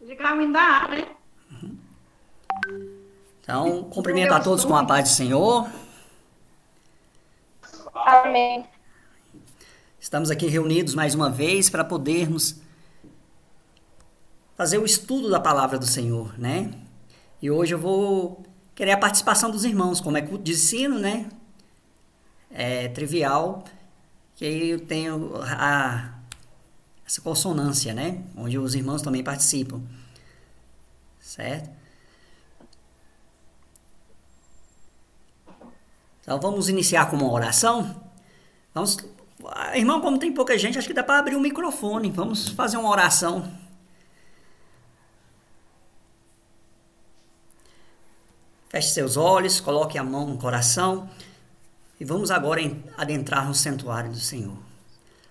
De caminho da água, né? Então, cumprimento a todos com a paz do Senhor. Amém. Estamos aqui reunidos mais uma vez para podermos fazer o estudo da palavra do Senhor, né? E hoje eu vou querer a participação dos irmãos, como é culto de ensino, né? É trivial, que aí eu tenho essa consonância, né? Onde os irmãos também participam, certo? Então vamos iniciar com uma oração. Vamos, irmão, como tem pouca gente, acho que dá para abrir o microfone. Vamos fazer uma oração. Feche seus olhos, coloque a mão no coração e vamos agora adentrar no santuário do Senhor.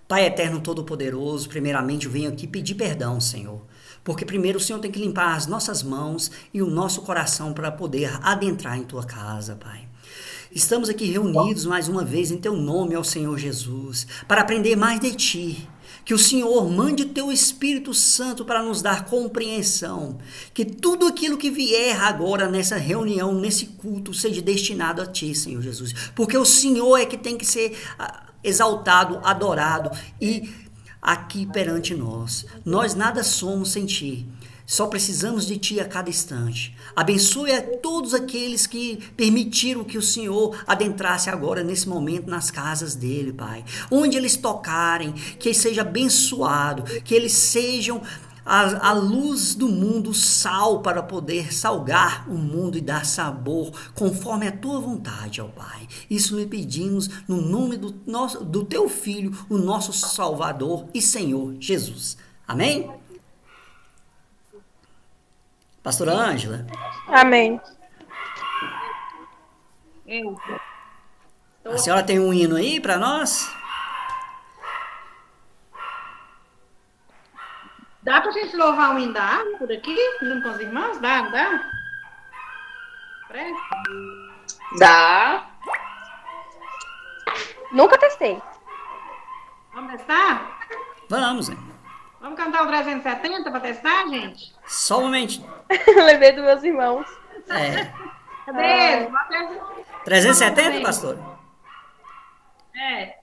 Pai eterno todo-poderoso, primeiramente eu venho aqui pedir perdão, Senhor, porque primeiro o Senhor tem que limpar as nossas mãos e o nosso coração para poder adentrar em tua casa, Pai. Estamos aqui reunidos mais uma vez em teu nome, ó Senhor Jesus, para aprender mais de ti. Que o Senhor mande teu Espírito Santo para nos dar compreensão. Que tudo aquilo que vier agora nessa reunião, nesse culto, seja destinado a ti, Senhor Jesus. Porque o Senhor é que tem que ser exaltado, adorado e aqui perante nós. Nós nada somos sem ti. Só precisamos de ti a cada instante. Abençoe a todos aqueles que permitiram que o Senhor adentrasse agora, nesse momento, nas casas dele, Pai. Onde eles tocarem, que seja abençoado, que eles sejam a luz do mundo, sal para poder salgar o mundo e dar sabor, conforme a tua vontade, ó Pai. Isso lhe pedimos no nome do teu Filho, o nosso Salvador e Senhor Jesus. Amém? Pastora Ângela, Amém. Eu. a senhora tem um hino aí para nós? Dá pra gente louvar o hino da água por aqui, junto com os irmãos? Dá? Presta. Dá. Nunca testei. Vamos testar? Vamos, hein? Vamos cantar o 370 pra testar, gente? Só um momentinho. Levei dos meus irmãos. Cadê eles? Bota eles. 370, pastor? É.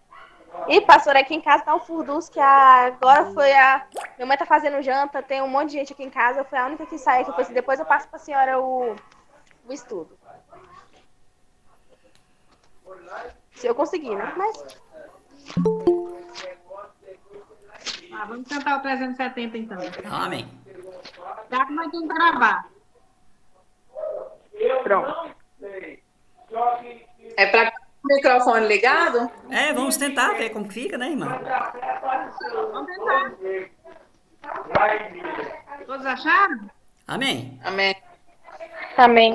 E, pastor, aqui em casa tá um furdunço que agora foi a... Minha mãe tá fazendo janta, tem um monte de gente aqui em casa. Foi a única que saiu, que eu falei assim, depois eu passo pra senhora o estudo. Se eu conseguir, né? Mas... Vamos cantar o 370 então. Amém. Já que nós temos que gravar. Pronto. É para o microfone ligado? Vamos tentar ver como fica, né, irmã? Vamos tentar. Todos acharam? Amém. Amém. Amém.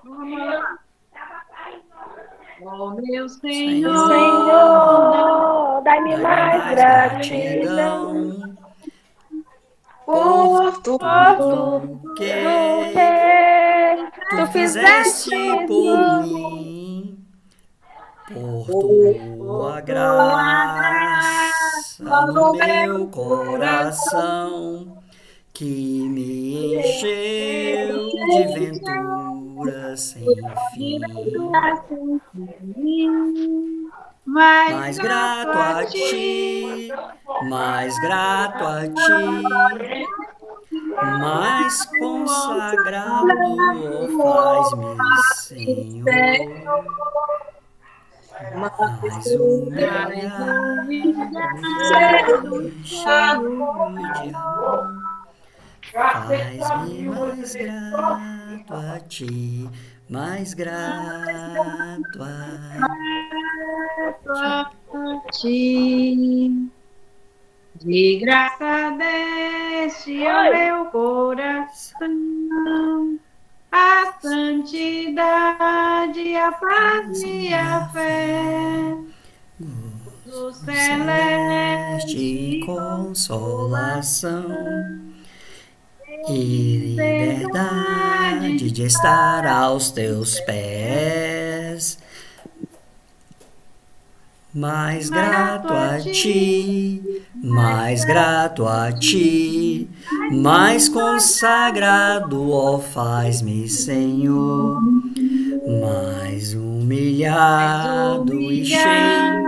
Vamos lá. Oh, meu Senhor, Senhor, dai-me mais Mais gratidão gratidão Por tudo por tudo tudo que que tu tu fizeste fizeste por por mim, por tua graça no meu coração, que me encheu de ventura sem fim. Mais grato a ti, mais grato a ti, mais consagrado, oh, faz-me, Senhor, mais humilhado e cheio de amor. Faz-me mais grato a ti, mais grato a ti. De graça deste ao meu coração a santidade, a paz e a fé do celeste celeste consolação e liberdade de estar aos teus pés. mais grato a ti, mais grato a ti, mais consagrado, ó, faz-me, Senhor, mais humilhado e cheio.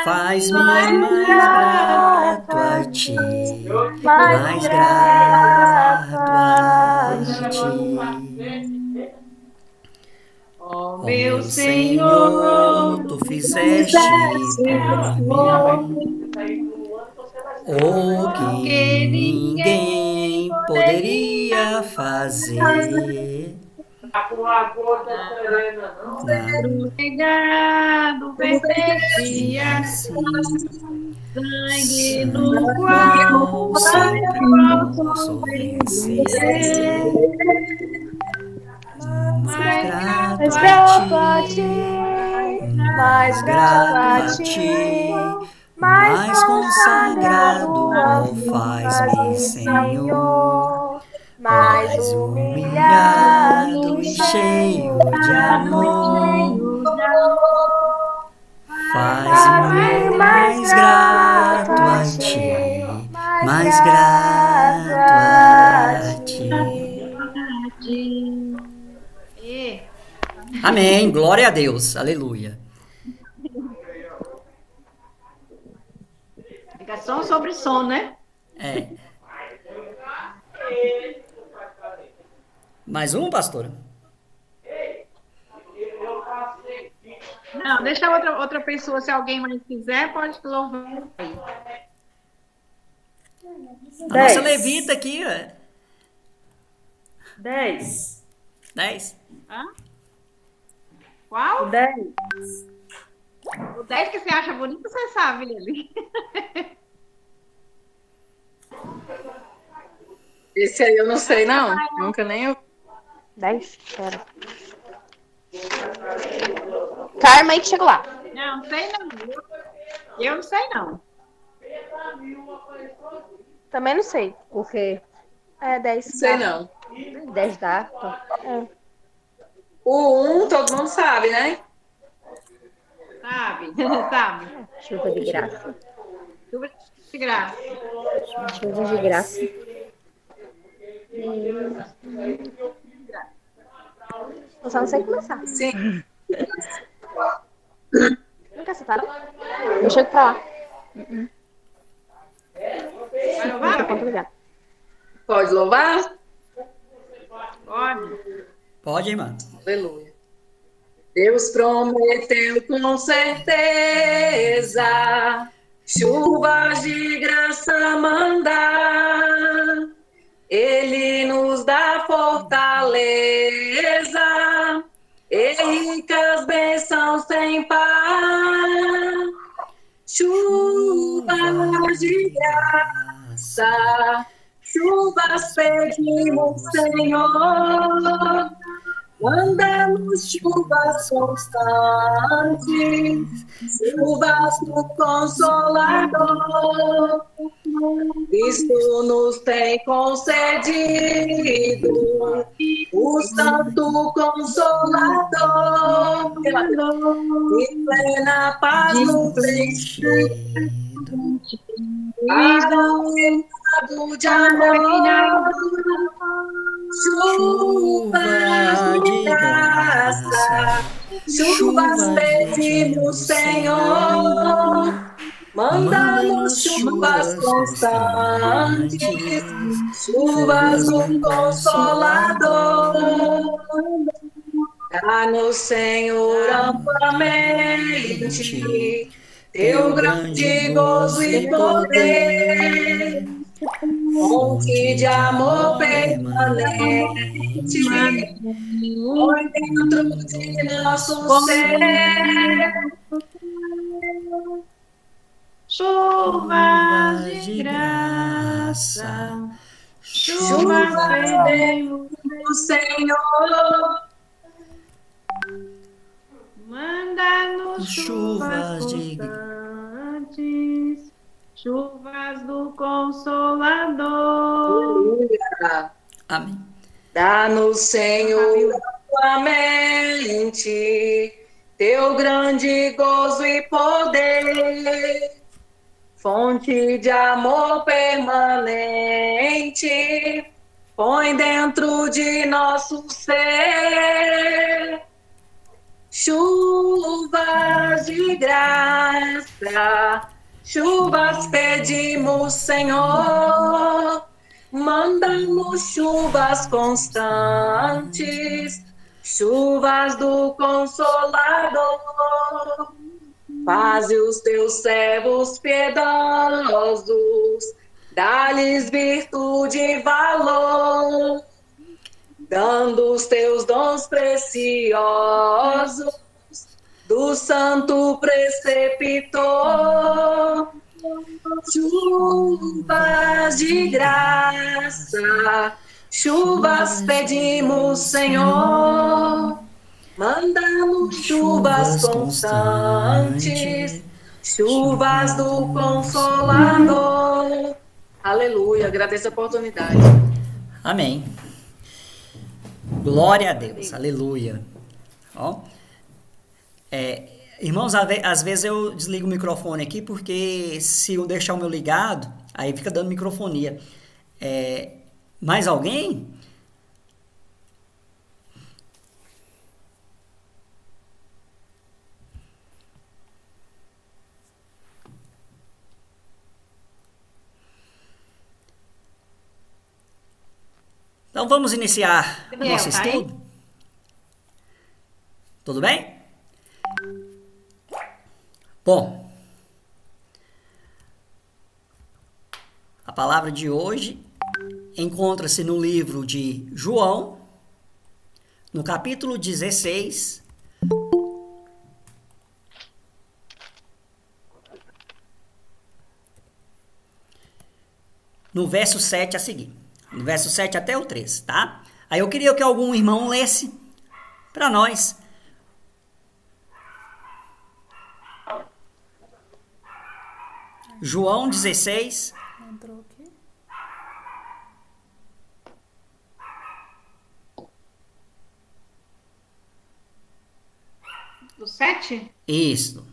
Faz-me mais grato a ti, mais grato a ti. Ó Ó meu meu Senhor, Senhor, tu fizeste por mim o que que ninguém poderia fazer. negado Sim, verteria sangue no sangue qual qual sempre posso posso vencer. vencer. Mais Mais grato Mais grato a grato a ti, ti, mais mais grato grato a a ti, ti, mais mais consagrado, consagrado, ó, ó, faz-me, faz-me, Senhor, Senhor, mais mais humilhado humilhado e e cheio cheio de de amor. amor. Faz-me Faz-me mais mais grato grato a a ti, ti, mais mais grato grato a a ti. ti. E Amém. Glória a Deus. Aleluia. fica som sobre som, né? É. Mais um, pastor? Não, deixa outra pessoa, se alguém mais quiser, pode louvar aí. A nossa 10. levita aqui, ó. 10. 10. Hã? Qual? 10. O 10 que você acha bonito, você sabe ele. Esse aí eu não sei, não. Nunca nem eu. 10? Pera. Karma aí que chegou lá. Não, sei não. Eu não sei não. Também não sei. O quê? É, 10 Não sei, dá. não. 10 dá. É. O 1 todo mundo sabe, né? Sabe? Sabe? Chuva de graça. Chuva de graça. Chuva de graça. Eu só não sei começar. Sim. Não quer sentar, não? Eu chego pra lá. Vai Não louvar? conta lugar. Pode louvar? Pode. Pode, irmã. Aleluia. Deus prometeu com certeza chuvas de graça mandar. Ele nos dá fortaleza e ricas bênçãos sem par. Chuvas de graça, chuvas pedimos, Senhor. Manda-nos chuvas constantes, chuvas do Consolador. Cristo nos tem concedido o Santo Consolador. E plena paz nos enche, abençoado de amor. Chuva de graça, chuvas pedimos, Senhor. Manda-nos chuvas constantes, chuvas do Consolador. Dá-nos, Senhor, amplamente teu grande gozo e poder, fonte de amor permanente, põe dentro de nosso ser. Chuvas de graça, chuvas pedimos, O Senhor, manda-nos chuvas Chuvas de constantes, chuvas do Consolador. aleluia. Amém. Dá-nos, Senhor, mutuamente teu grande gozo e poder, fonte de amor permanente, põe dentro de nosso ser chuvas de graça, chuvas pedimos, Senhor. Mandamos chuvas constantes, chuvas do Consolador. Faze os teus servos piedosos, dá-lhes virtude e valor, dando os teus dons preciosos do santo preceptor. Chuvas de graça, chuvas pedimos, Senhor. Mandamos chuvas constantes, chuvas do Consolador. Aleluia, agradeço a oportunidade. Amém. Glória a Deus. Aleluia. Ó. Irmãos, às vezes eu desligo o microfone aqui, porque se eu deixar o meu ligado, aí fica dando microfonia. Mais alguém? Então vamos iniciar Daniel, nosso tá aí? estudo? Tudo bem? Bom, a palavra de hoje encontra-se no livro de João, no capítulo 16, no verso 7 a seguir. No verso 7 até o 13, tá? Aí eu queria que algum irmão lesse para nós. João 16. Entrou aqui. Do 7? Isso.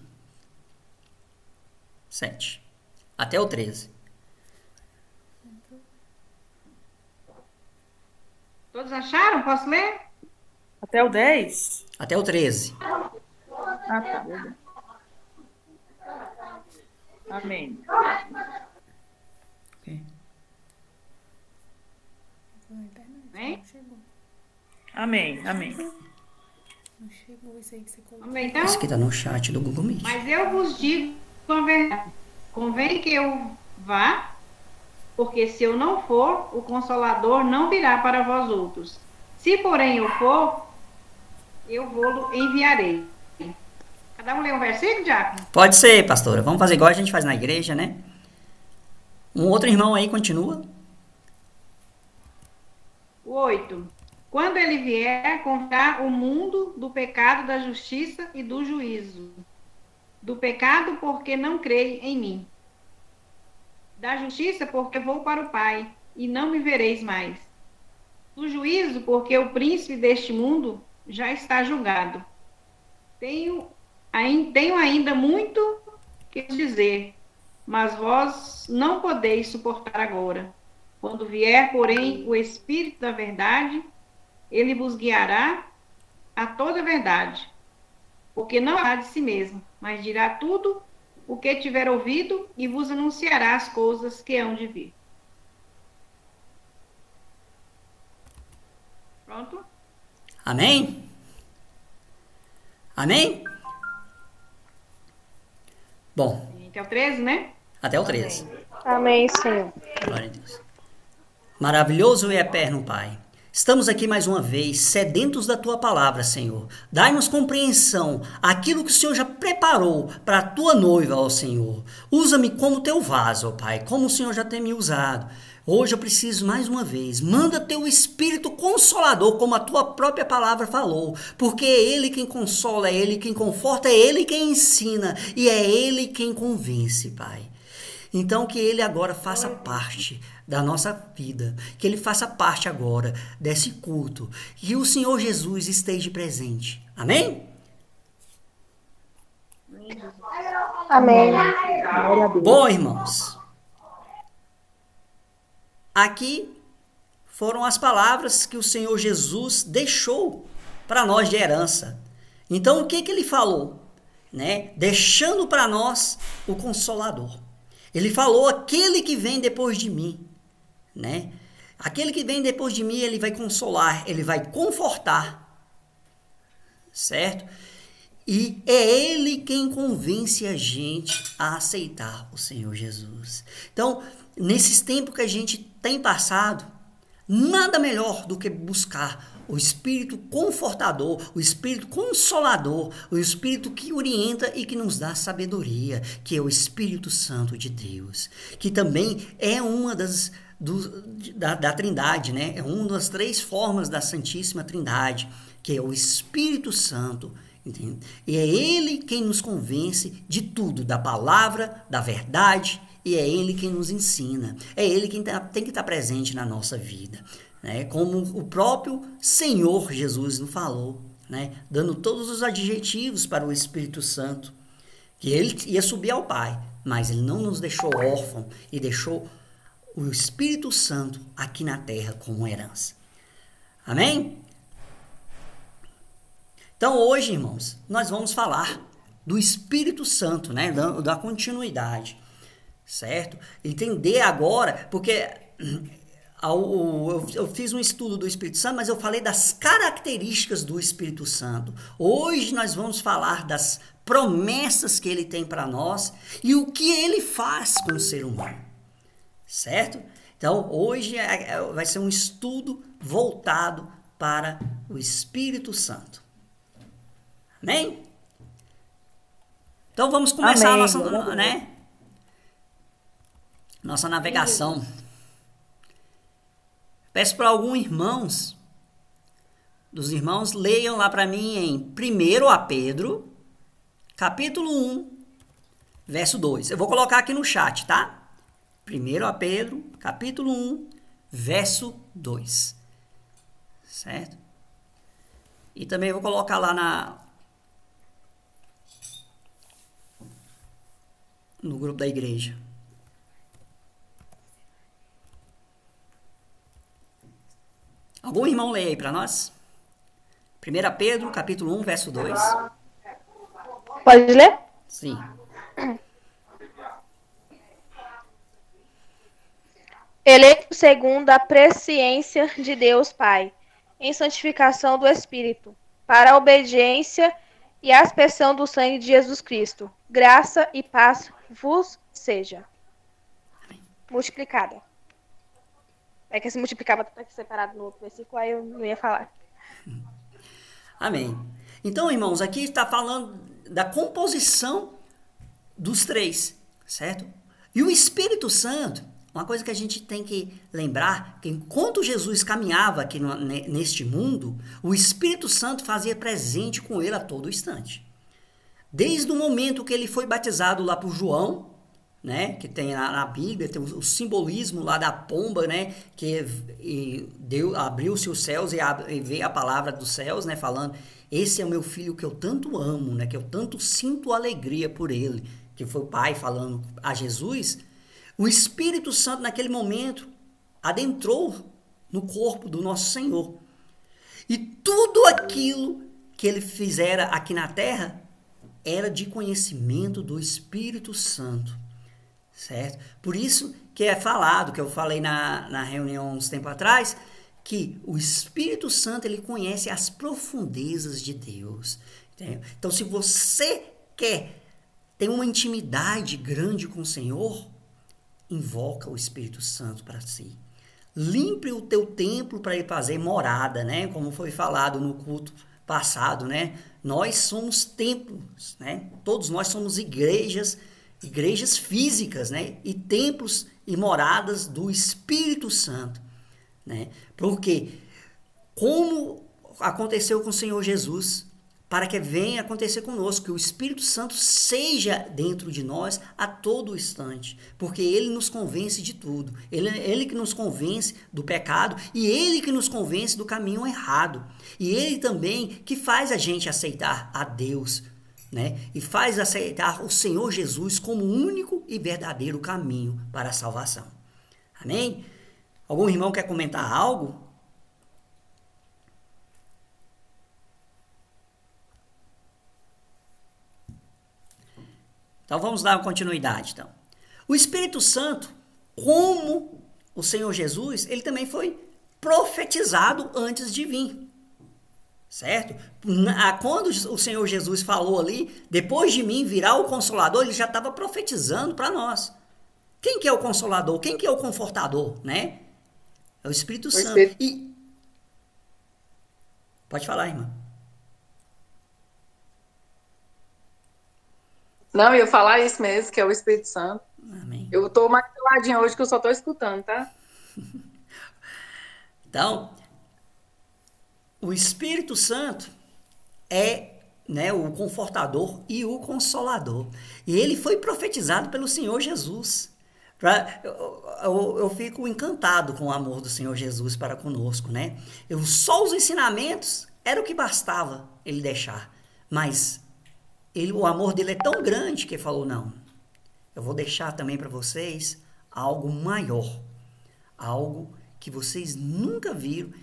7. Até o 13. Todos acharam? Posso ler? Até o 10? Até o 13. Ah, tá. Beleza. Amém. Ok. Amém? Amém. Amém. Não chegou isso aí que você colocou. Vamos ler então? Isso aqui tá no chat do Google Meet. Mas eu vos digo a verdade. Convém que eu vá, porque se eu não for, o Consolador não virá para vós outros. Se, porém, eu for, eu vou-lo enviarei. Cada um lê um versículo, Diácono? Pode ser, pastora. Vamos fazer igual a gente faz na igreja, né? Um outro irmão aí continua. O 8. Quando ele vier, contar o mundo do pecado, da justiça e do juízo. Do pecado, porque não creio em mim. Da justiça, porque vou para o Pai, e não me vereis mais. Do juízo, porque o príncipe deste mundo já está julgado. Tenho ainda muito que dizer, mas vós não podeis suportar agora. Quando vier, porém, o Espírito da verdade, ele vos guiará a toda a verdade, porque não há de si mesmo, mas dirá tudo o que tiver ouvido e vos anunciará as coisas que hão de vir. Pronto? Amém? Amém? Bom, Até o 13, né? até o 13. Amém, Senhor. Glória a Deus. Maravilhoso e eterno Pai, estamos aqui mais uma vez, sedentos da Tua palavra, Senhor. Dai-nos compreensão, aquilo que o Senhor já preparou para a Tua noiva, ó Senhor. Usa-me como Teu vaso, ó Pai, como o Senhor já tem me usado. Hoje eu preciso mais uma vez, manda Teu Espírito Consolador, como a Tua própria palavra falou, porque é Ele quem consola, é Ele quem conforta, é Ele quem ensina e é Ele quem convence, Pai. Então, que ele agora faça parte da nossa vida, que ele faça parte agora desse culto, que o Senhor Jesus esteja presente. Amém? Amém. Bom, irmãos, aqui foram as palavras que o Senhor Jesus deixou para nós de herança. Então, o que ele falou? Né? Deixando para nós o Consolador. Ele falou, aquele que vem depois de mim, né? Aquele que vem depois de mim, ele vai consolar, ele vai confortar, certo? E é ele quem convence a gente a aceitar o Senhor Jesus. Então, nesses tempos que a gente tem passado, nada melhor do que buscar o Espírito confortador, o Espírito consolador, o Espírito que orienta e que nos dá sabedoria, que é o Espírito Santo de Deus, que também é uma da Trindade, né? É uma das 3 formas da Santíssima Trindade, que é o Espírito Santo, entende? E é ele quem nos convence de tudo, da palavra, da verdade, e é ele quem nos ensina, é ele quem tem que estar presente na nossa vida. Né, como o próprio Senhor Jesus nos falou, né, dando todos os adjetivos para o Espírito Santo, que ele ia subir ao Pai, mas ele não nos deixou órfão e deixou o Espírito Santo aqui na terra como herança. Amém? Então hoje, irmãos, nós vamos falar do Espírito Santo, né, da continuidade, certo? Entender agora, porque eu fiz um estudo do Espírito Santo, mas eu falei das características do Espírito Santo. Hoje nós vamos falar das promessas que ele tem para nós e o que ele faz com o ser humano, certo? Então, hoje vai ser um estudo voltado para o Espírito Santo. Amém? Então, vamos começar a nossa navegação. Peço para dos irmãos, leiam lá para mim em 1 Pedro, capítulo 1, verso 2. Eu vou colocar aqui no chat, tá? 1 Pedro, capítulo 1, verso 2. Certo? E também vou colocar lá no grupo da igreja. Algum irmão lê aí para nós? 1 Pedro, capítulo 1, verso 2. Pode ler? Sim. Eleito segundo a presciência de Deus Pai, em santificação do Espírito, para a obediência e a aspersão do sangue de Jesus Cristo. Graça e paz vos seja multiplicada. É que se multiplicava tá aqui separado no outro versículo, aí eu não ia falar. Amém. Então, irmãos, aqui está falando da composição dos 3, certo? E o Espírito Santo, uma coisa que a gente tem que lembrar, que enquanto Jesus caminhava aqui neste mundo, o Espírito Santo fazia presente com ele a todo instante. Desde o momento que ele foi batizado lá por João, né, que tem na Bíblia, tem o simbolismo lá da pomba, né, que abriu-se os céus e veio a palavra dos céus, né, falando, esse é o meu filho que eu tanto amo, né, que eu tanto sinto alegria por ele, que foi o Pai falando a Jesus. O Espírito Santo naquele momento adentrou no corpo do nosso Senhor. E tudo aquilo que ele fizera aqui na terra era de conhecimento do Espírito Santo. Certo? Por isso que é falado, que eu falei na reunião uns tempo atrás, que o Espírito Santo ele conhece as profundezas de Deus. Entendeu? Então, se você quer ter uma intimidade grande com o Senhor, invoca o Espírito Santo para si. Limpe o teu templo para ele fazer morada, né? Como foi falado no culto passado, né? Nós somos templos, né? Todos nós somos igrejas físicas, né? E templos e moradas do Espírito Santo, né? Porque como aconteceu com o Senhor Jesus, para que venha acontecer conosco, que o Espírito Santo seja dentro de nós a todo instante, porque ele nos convence de tudo, ele que nos convence do pecado e ele que nos convence do caminho errado, e ele também que faz a gente aceitar a Deus, né? E faz aceitar o Senhor Jesus como o único e verdadeiro caminho para a salvação. Amém? Algum irmão quer comentar algo? Então vamos dar continuidade. Então. O Espírito Santo, como o Senhor Jesus, ele também foi profetizado antes de vir. Certo? Quando o Senhor Jesus falou ali, depois de mim virá o Consolador, ele já estava profetizando para nós. Quem que é o Consolador? Quem que é o Confortador? Né? É o Espírito Santo. E... Pode falar, irmã. Não, eu ia falar isso mesmo, que é o Espírito Santo. Amém. Eu estou mais caladinha hoje, que eu só estou escutando, tá? Então, o Espírito Santo é, né, o Confortador e o Consolador. E ele foi profetizado pelo Senhor Jesus. Eu fico encantado com o amor do Senhor Jesus para conosco, né? Só os ensinamentos era o que bastava ele deixar. Mas o amor dele é tão grande que ele falou, não, eu vou deixar também para vocês algo maior. Algo que vocês nunca viram,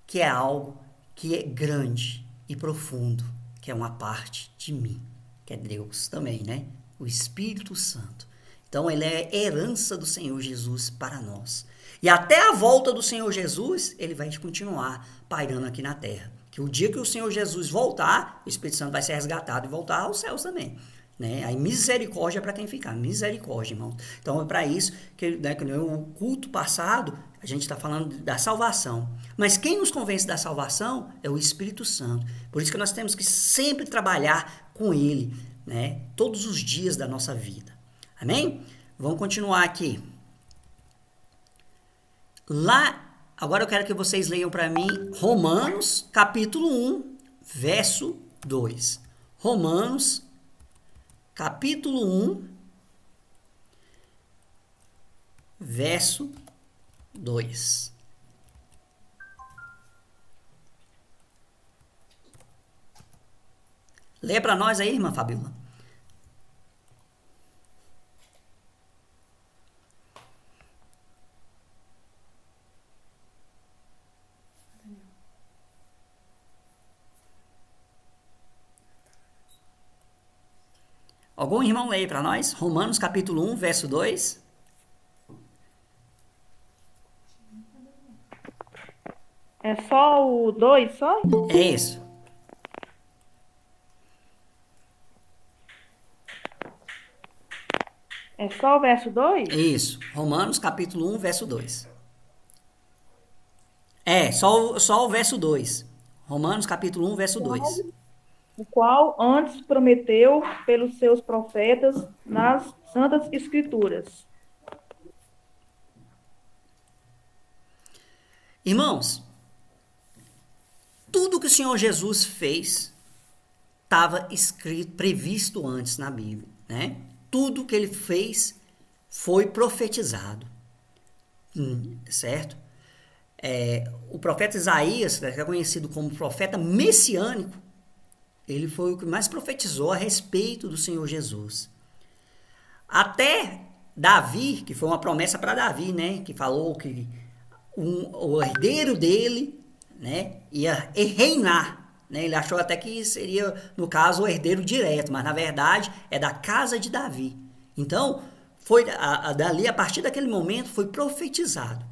que é algo que é grande e profundo, que é uma parte de mim, que é Deus também, né? O Espírito Santo. Então, ele é herança do Senhor Jesus para nós. E até a volta do Senhor Jesus, ele vai continuar pairando aqui na terra. Que o dia que o Senhor Jesus voltar, o Espírito Santo vai ser resgatado e voltar aos céus também. Né? Aí misericórdia para quem ficar, misericórdia, irmão. Então é para isso que, né, que no culto passado a gente está falando da salvação. Mas quem nos convence da salvação é o Espírito Santo. Por isso que nós temos que sempre trabalhar com ele, né, todos os dias da nossa vida. Amém? Vamos continuar aqui. Lá, agora eu quero que vocês leiam para mim Romanos, capítulo 1, verso 2. Romanos, capítulo 1, verso 2. Lê para nós aí, irmã Fabíola. Algum irmão lê para nós? Romanos capítulo 1, verso 2. É só o 2, só? É isso. É só o verso 2? Isso. Romanos capítulo 1, verso 2. É, só o verso 2. Romanos capítulo 1, verso 2. O qual antes prometeu pelos seus profetas nas Santas Escrituras. Irmãos, tudo que o Senhor Jesus fez estava escrito, previsto antes na Bíblia, né? Tudo que ele fez foi profetizado, certo? O profeta Isaías, que é conhecido como profeta messiânico, ele foi o que mais profetizou a respeito do Senhor Jesus. Até Davi, que foi uma promessa para Davi, né? Que falou que o herdeiro dele, né, ia reinar. Né? Ele achou até que seria, no caso, o herdeiro direto, mas na verdade é da casa de Davi. Então, dali, a partir daquele momento, foi profetizado.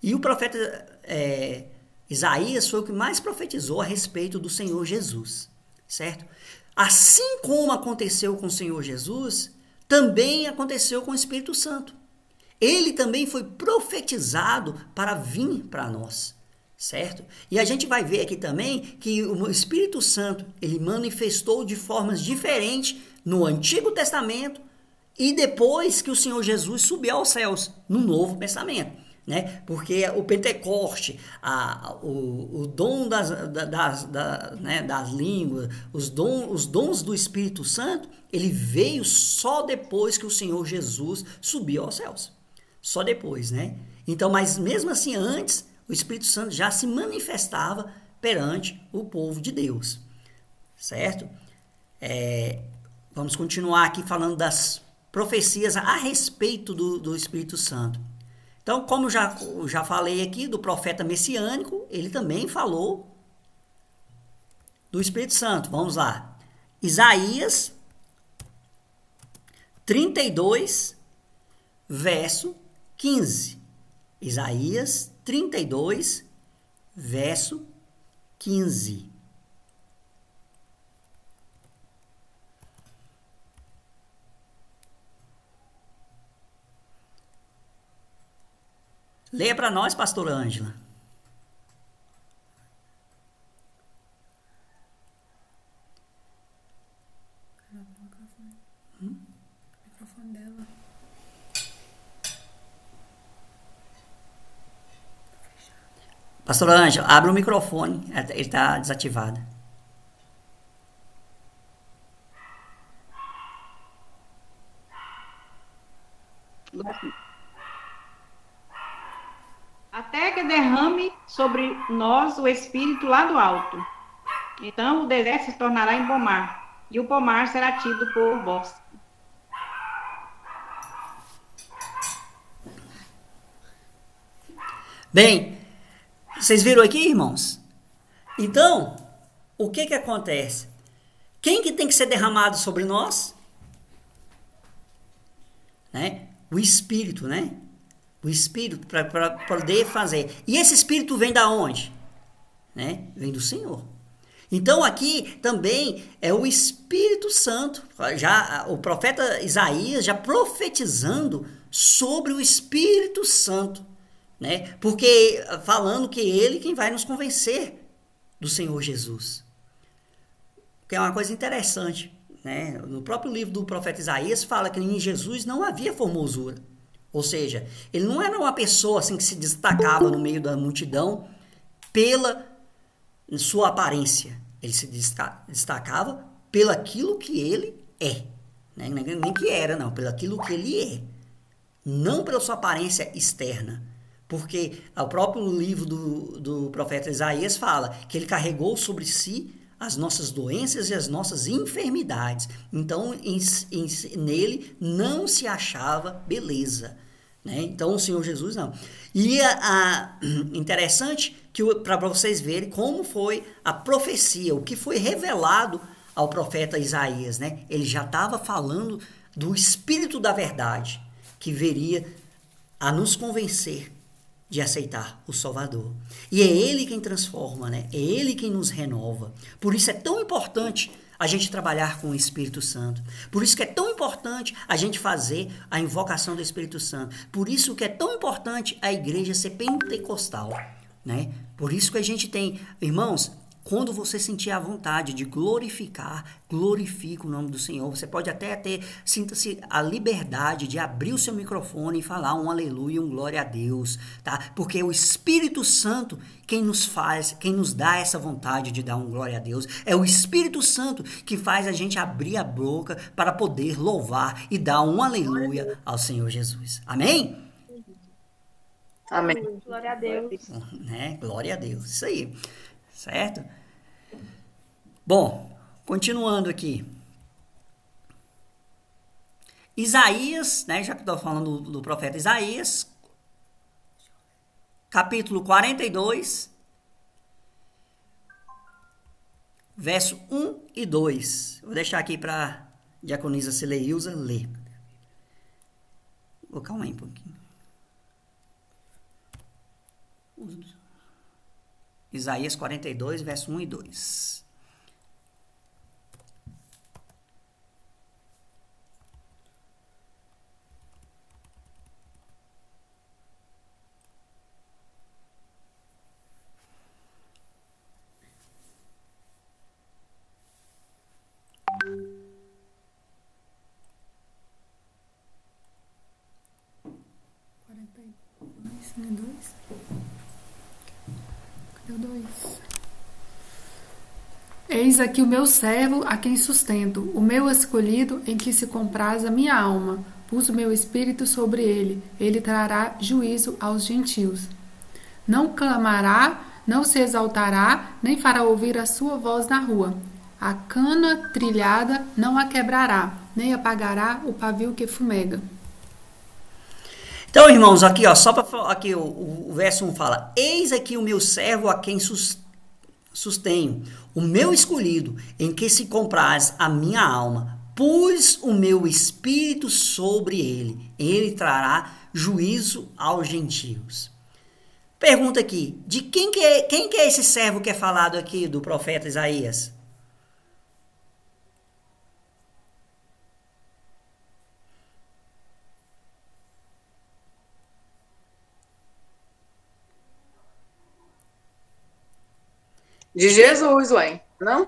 E o profeta Isaías foi o que mais profetizou a respeito do Senhor Jesus. Certo? Assim como aconteceu com o Senhor Jesus, também aconteceu com o Espírito Santo. Ele também foi profetizado para vir para nós, certo? E a gente vai ver aqui também que o Espírito Santo, ele manifestou de formas diferentes no Antigo Testamento e depois que o Senhor Jesus subiu aos céus, no Novo Testamento. né? Porque o Pentecoste, o dom né, das línguas, os dons do Espírito Santo, ele veio só depois que o Senhor Jesus subiu aos céus. Só depois, né? Então, mas mesmo assim, antes, o Espírito Santo já se manifestava perante o povo de Deus, certo? Vamos continuar aqui falando das profecias a respeito do Espírito Santo. Então, como já falei aqui do profeta messiânico, ele também falou do Espírito Santo. Vamos lá. Isaías 32, verso 15. Isaías 32, verso 15. Leia para nós, pastora Ângela. O microfone dela. Pastora Ângela, abre o microfone, ele está desativado. Até que derrame sobre nós o Espírito lá do alto. Então o deserto se tornará em pomar, e o pomar será tido por bosque. Bem, vocês viram aqui, irmãos? Então, o que acontece? Quem que tem que ser derramado sobre nós? Né? O Espírito, né? O Espírito para poder fazer. E esse Espírito vem da onde? Né? Vem do Senhor. Então aqui também é o Espírito Santo. Já o profeta Isaías já profetizando sobre o Espírito Santo, né? Porque falando que ele quem vai nos convencer do Senhor Jesus. Que é uma coisa interessante, né? No próprio livro do profeta Isaías fala que em Jesus não havia formosura. Ou seja, ele não era uma pessoa assim que se destacava no meio da multidão pela sua aparência. Ele se destacava pelo aquilo que ele é. Né? Nem que era, não. Pelo aquilo que ele é. Não pela sua aparência externa. Porque o próprio livro do profeta Isaías fala que ele carregou sobre si as nossas doenças e as nossas enfermidades. Então, nele não se achava beleza. Né? Então, o Senhor Jesus não. E interessante que para vocês verem como foi a profecia, o que foi revelado ao profeta Isaías. Né? Ele já estava falando do Espírito da verdade, que viria a nos convencer de aceitar o Salvador. E é Ele quem transforma, né? É Ele quem nos renova. Por isso é tão importante a gente trabalhar com o Espírito Santo. Por isso que é tão importante a gente fazer a invocação do Espírito Santo. Por isso que é tão importante a igreja ser pentecostal, né? Por isso que a gente tem, irmãos, quando você sentir a vontade de glorificar, glorifique o nome do Senhor. Você pode até sinta-se a liberdade de abrir o seu microfone e falar um aleluia, um glória a Deus, tá? Porque é o Espírito Santo quem nos dá essa vontade de dar um glória a Deus. É o Espírito Santo que faz a gente abrir a boca para poder louvar e dar um aleluia ao Senhor Jesus. Amém? Amém. Glória a Deus. Né? Glória a Deus. Isso aí. Certo? Bom, continuando aqui. Isaías, né, já que estou falando do profeta Isaías, capítulo 42, verso 1 e 2. Vou deixar aqui para a diaconisa Cileilza ler. Vou calma aí um pouquinho. Isaías 42, verso 1 e 2. Sim, é 2. Cadê o 2? Eis aqui o meu servo a quem sustento, o meu escolhido em que se compraz a minha alma. Pus o meu espírito sobre ele, ele trará juízo aos gentios. Não clamará, não se exaltará, nem fará ouvir a sua voz na rua. A cana trilhada não a quebrará, nem apagará o pavio que fumega. Então, irmãos, aqui, ó, só para aqui o verso 1 fala: Eis aqui o meu servo a quem sustenho, o meu escolhido, em que se compraz a minha alma. Pus o meu espírito sobre ele, ele trará juízo aos gentios. Pergunta aqui, de quem que é esse servo que é falado aqui do profeta Isaías? De Jesus, ué, não?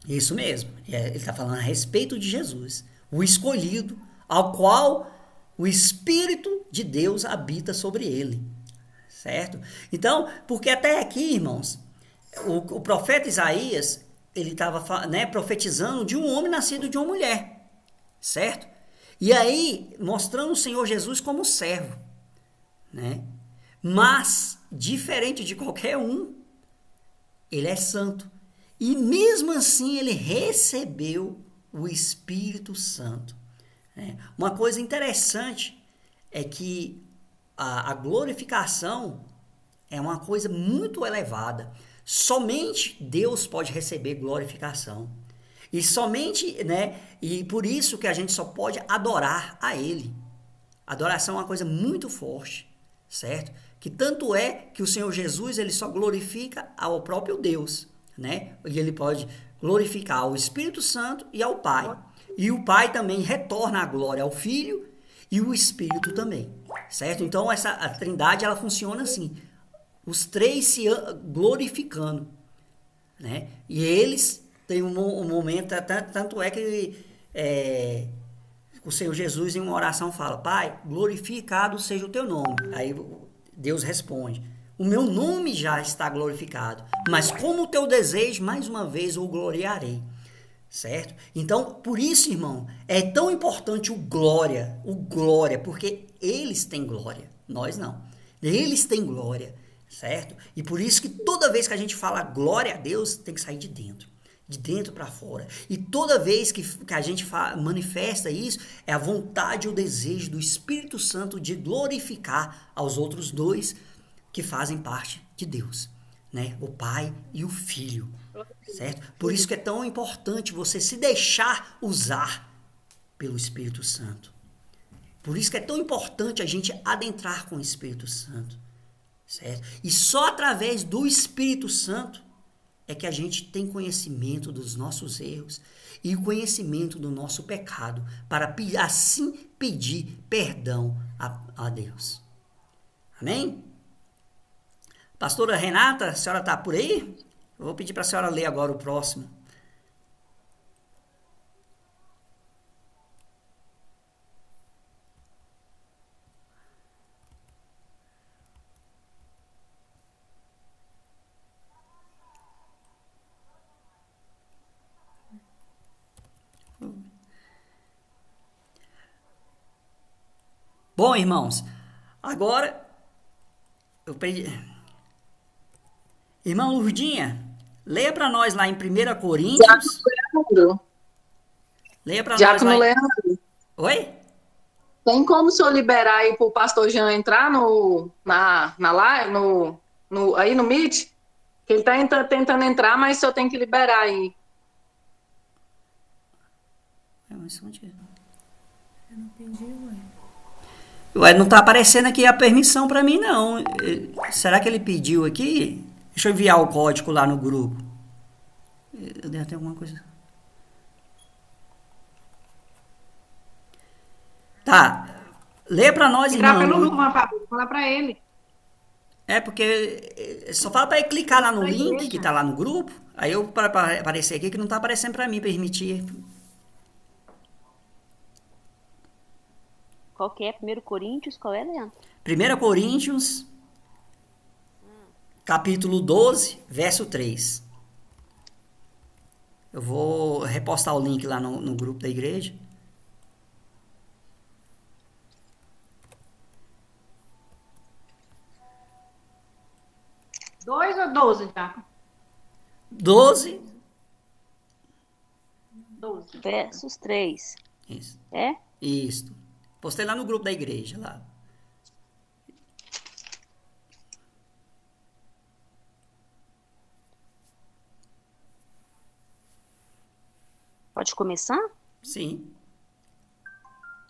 Isso mesmo, ele está falando a respeito de Jesus, o escolhido, ao qual o Espírito de Deus habita sobre ele, certo? Então, porque até aqui, irmãos, o profeta Isaías, ele estava, né, profetizando de um homem nascido de uma mulher, certo? E aí, mostrando o Senhor Jesus como servo, né? Mas, diferente de qualquer um, ele é santo. E mesmo assim ele recebeu o Espírito Santo. Uma coisa interessante é que a glorificação é uma coisa muito elevada. Somente Deus pode receber glorificação. E somente, né? E por isso que a gente só pode adorar a Ele. Adoração é uma coisa muito forte, certo? Que tanto é que o Senhor Jesus ele só glorifica ao próprio Deus, né? E ele pode glorificar ao Espírito Santo e ao Pai. E o Pai também retorna a glória ao Filho e o Espírito também, certo? Então a Trindade ela funciona assim, os três se glorificando, né? E eles têm um momento, tanto é que o Senhor Jesus em uma oração fala: Pai, glorificado seja o teu nome. Aí Deus responde: o meu nome já está glorificado, mas como o teu desejo, mais uma vez o gloriarei. Certo? Então, por isso, irmão, é tão importante o glória, porque eles têm glória, nós não. Eles têm glória, certo? E por isso que toda vez que a gente fala glória a Deus, tem que sair de dentro para fora. E toda vez que a gente manifesta isso, é a vontade e o desejo do Espírito Santo de glorificar aos outros dois que fazem parte de Deus, né? O Pai e o Filho, certo? Por isso que é tão importante você se deixar usar pelo Espírito Santo. Por isso que é tão importante a gente adentrar com o Espírito Santo, certo? E só através do Espírito Santo é que a gente tem conhecimento dos nossos erros e o conhecimento do nosso pecado, para assim pedir perdão a Deus. Amém? Pastora Renata, a senhora está por aí? Eu vou pedir para a senhora ler agora o próximo. Bom, irmãos, agora eu pedi. Irmã Lurdinha, leia para nós lá em 1 Coríntios. Leandro. Leia para nós Diácono lá. Leandro. Oi? Tem como o senhor liberar aí para o pastor Jean entrar na live, aí no Meet? Que ele está tentando entrar, mas o senhor tem que liberar aí. Eu não pedi, ué. Ué, não está aparecendo aqui a permissão para mim, não. Será que ele pediu aqui? Deixa eu enviar o código lá no grupo. Eu dei até alguma coisa. Tá. Lê para nós, Entrar irmão. pelo Luvan, Fábio. Falar para ele. É, porque só fala para ele clicar lá no Vai link ver, que tá lá no grupo. Aí eu para aparecer aqui que não tá aparecendo para mim, permitir. Qual que é? 1 Coríntios, qual é, Leandro? 1 Coríntios, capítulo 12, verso 3. Eu vou repostar o link lá no grupo da igreja. Dois ou 12, Jaco? 12. 12. Versos 3. Isso. É? Isso. Postei lá no grupo da igreja, lá. Pode começar? Sim.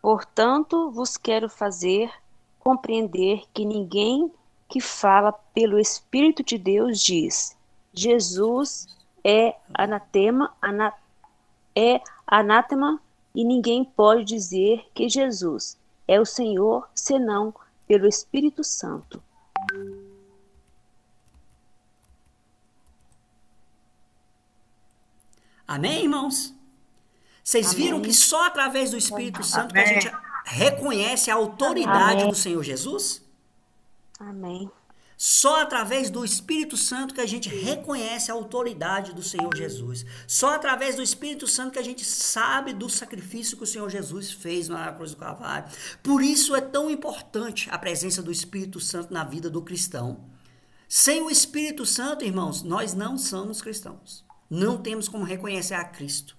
Portanto, vos quero fazer compreender que ninguém que fala pelo Espírito de Deus diz: Jesus é anátema, e ninguém pode dizer que Jesus é o Senhor senão pelo Espírito Santo. Amém, irmãos? Vocês viram Amém. que só através do Espírito Santo que a gente reconhece a autoridade do Senhor Jesus? Amém. Só através do Espírito Santo que a gente reconhece a autoridade do Senhor Jesus. Só através do Espírito Santo que a gente sabe do sacrifício que o Senhor Jesus fez na cruz do Calvário. Por isso é tão importante a presença do Espírito Santo na vida do cristão. Sem o Espírito Santo, irmãos, nós não somos cristãos. Não temos como reconhecer a Cristo.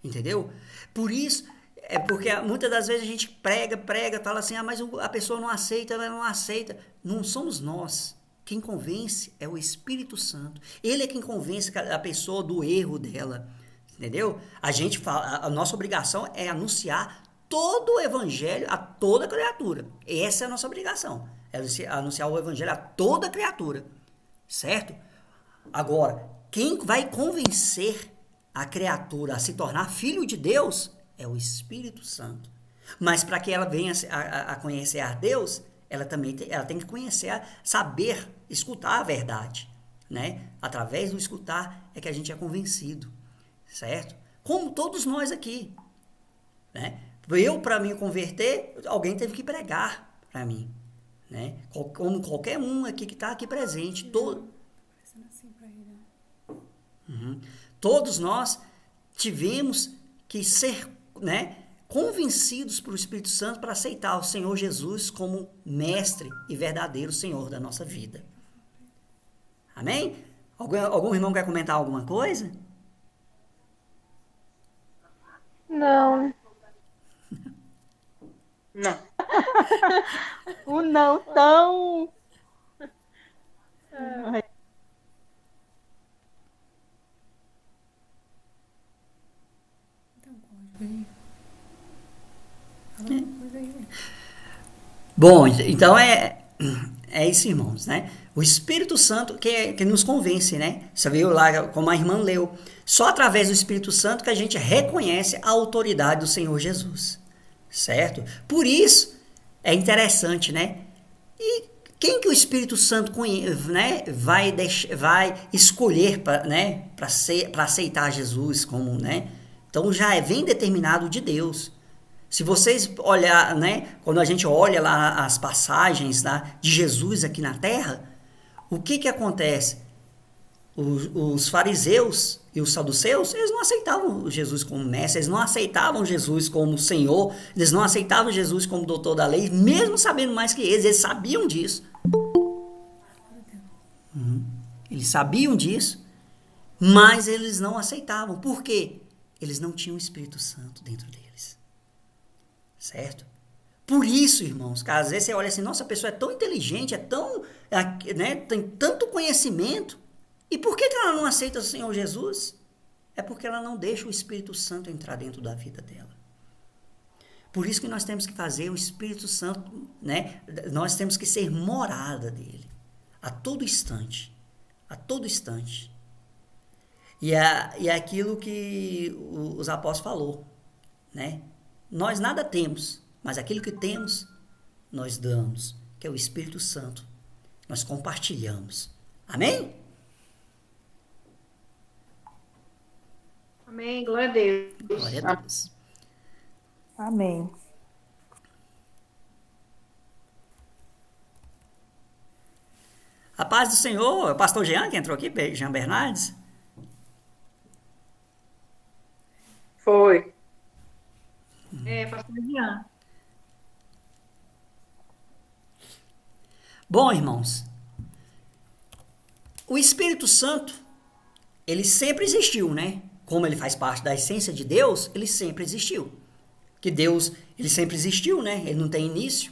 Entendeu? Por isso, é porque muitas das vezes a gente prega, fala assim, mas a pessoa não aceita, ela não aceita. Não somos nós. Quem convence é o Espírito Santo. Ele é quem convence a pessoa do erro dela. Entendeu? A gente fala, a nossa obrigação é anunciar todo o evangelho a toda criatura. Essa é a nossa obrigação. É anunciar o evangelho a toda criatura. Certo? Agora, quem vai convencer a criatura a se tornar filho de Deus é o Espírito Santo. Mas para que ela venha a conhecer a Deus, ela tem que conhecer, saber, escutar a verdade. Né? Através do escutar é que a gente é convencido. Certo? Como todos nós aqui. Né? Eu, para me converter, alguém teve que pregar para mim. Né? Como qualquer um aqui que está aqui presente. Todos nós tivemos que ser, né, convencidos pelo Espírito Santo para aceitar o Senhor Jesus como mestre e verdadeiro Senhor da nossa vida. Amém? Algum irmão quer comentar alguma coisa? Não. Não. O não tão. Bom, então é isso, irmãos, né? O Espírito Santo que nos convence, né? Você viu lá como a irmã leu. Só através do Espírito Santo que a gente reconhece a autoridade do Senhor Jesus. Certo? Por isso é interessante, né? E quem que o Espírito Santo né, vai escolher para aceitar Jesus como, né? Então já vem determinado de Deus. Se vocês olhar, né, quando a gente olha lá as passagens lá, de Jesus aqui na Terra, o que acontece? Os fariseus e os saduceus, eles não aceitavam Jesus como mestre, eles não aceitavam Jesus como Senhor, eles não aceitavam Jesus como doutor da lei, mesmo sabendo mais que eles sabiam disso. Eles sabiam disso, mas eles não aceitavam. Por quê? Eles não tinham o Espírito Santo dentro deles. Certo? Por isso, irmãos, que às vezes você olha assim, nossa, a pessoa é tão inteligente, né, tem tanto conhecimento, e por que ela não aceita o Senhor Jesus? É porque ela não deixa o Espírito Santo entrar dentro da vida dela. Por isso que nós temos que fazer o Espírito Santo, né, nós temos que ser morada dele, a todo instante. A todo instante. E é aquilo que os apóstolos falou, né? Nós nada temos, mas aquilo que temos, nós damos, que é o Espírito Santo. Nós compartilhamos. Amém? Amém. Glória a Deus. Glória a Deus. Amém. A paz do Senhor, é o pastor Jean que entrou aqui, Jean Bernardes. Foi. Pastor Jean. Bom, irmãos, o Espírito Santo, ele sempre existiu, né? Como ele faz parte da essência de Deus, ele sempre existiu. Que Deus, ele sempre existiu, né? Ele não tem início.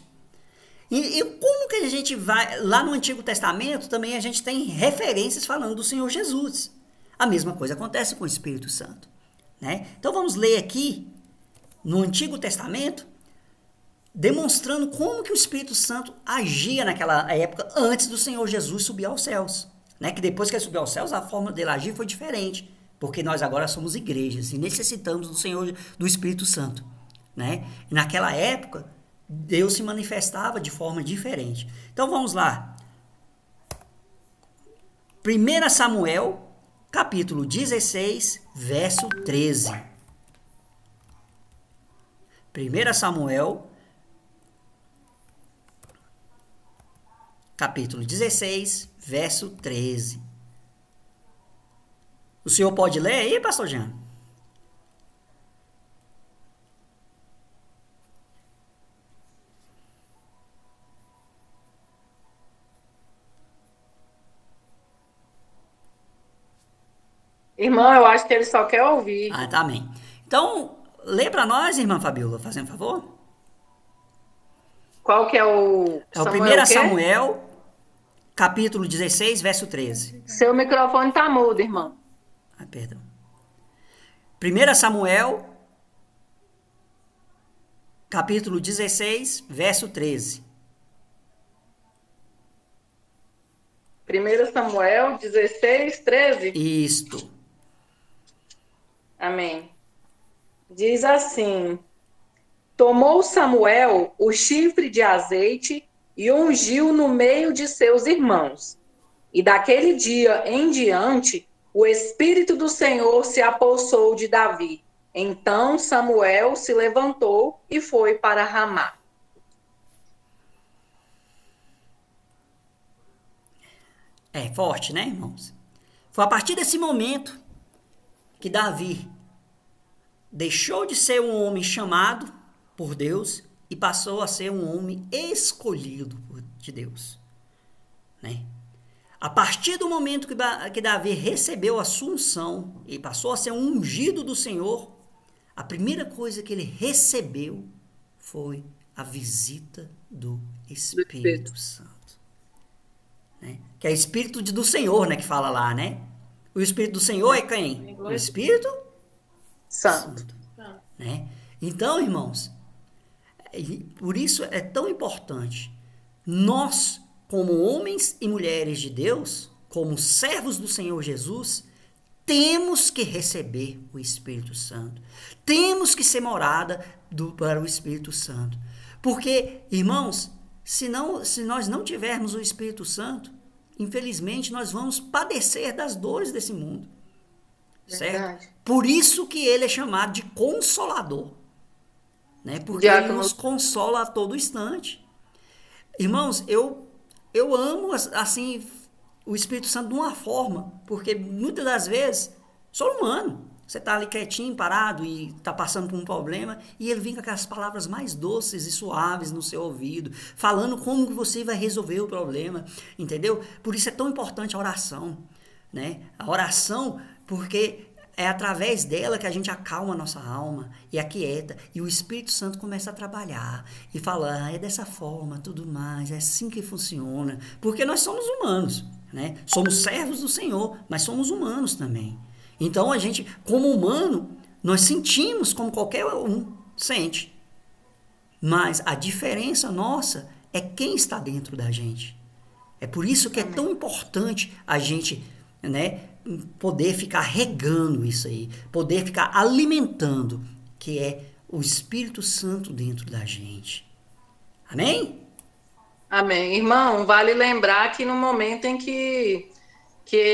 E como que a gente vai... Lá no Antigo Testamento também a gente tem referências falando do Senhor Jesus. A mesma coisa acontece com o Espírito Santo, né? Então vamos ler aqui no Antigo Testamento, demonstrando como que o Espírito Santo agia naquela época antes do Senhor Jesus subir aos céus, né? Que depois que ele subiu aos céus, a forma dele agir foi diferente, porque nós agora somos igrejas e necessitamos do Senhor, do Espírito Santo, né? E naquela época, Deus se manifestava de forma diferente. Então vamos lá. 1 Samuel, capítulo 16, verso 13. 1 Samuel, capítulo 16, verso 13. O senhor pode ler aí, pastor Jean? Irmão, eu acho que ele só quer ouvir. Ah, tá bem. Então, lê para nós, irmã Fabiola, fazendo favor. Qual que é o É o Samuel 1 o quê? Samuel, capítulo 16, verso 13. Seu microfone tá mudo, irmão. Ah, perdão. 1 Samuel, capítulo 16, verso 13. 1 Samuel 16, 13. Isto. Amém. Diz assim: tomou Samuel o chifre de azeite e ungiu no meio de seus irmãos. E daquele dia em diante, o Espírito do Senhor se apossou de Davi. Então Samuel se levantou e foi para Ramá. É forte, né, irmãos? Foi a partir desse momento que Davi deixou de ser um homem chamado por Deus e passou a ser um homem escolhido de Deus, né? A partir do momento que Davi recebeu a sua unção e passou a ser um ungido do Senhor, a primeira coisa que ele recebeu foi a visita do Espírito Santo. Né? Que é o Espírito do Senhor, né, que fala lá, né? O Espírito do Senhor é quem? O Espírito Santo. né? Então, irmãos, por isso é tão importante nós, como homens e mulheres de Deus, como servos do Senhor Jesus, temos que receber o Espírito Santo. Temos que ser morada para o Espírito Santo. Porque, irmãos, se nós não tivermos o Espírito Santo, infelizmente nós vamos padecer das dores desse mundo. Certo? Verdade. Por isso que ele é chamado de Consolador. Né? Porque Diácono. ele nos consola a todo instante. Irmãos, eu amo assim o Espírito Santo de uma forma, porque muitas das vezes sou humano. Você está ali quietinho, parado e está passando por um problema e ele vem com aquelas palavras mais doces e suaves no seu ouvido, falando como que você vai resolver o problema, entendeu? Por isso é tão importante a oração, né? A oração, porque é através dela que a gente acalma a nossa alma e aquieta, e o Espírito Santo começa a trabalhar e falar, é dessa forma, tudo mais, é assim que funciona, porque nós somos humanos, né? Somos servos do Senhor, mas somos humanos também. Então a gente, como humano, nós sentimos como qualquer um sente, mas a diferença nossa é quem está dentro da gente. É por isso que é tão importante a gente, né, poder ficar regando isso aí, poder ficar alimentando, que é o Espírito Santo dentro da gente. Amém? Amém. Irmão, vale lembrar que no momento em que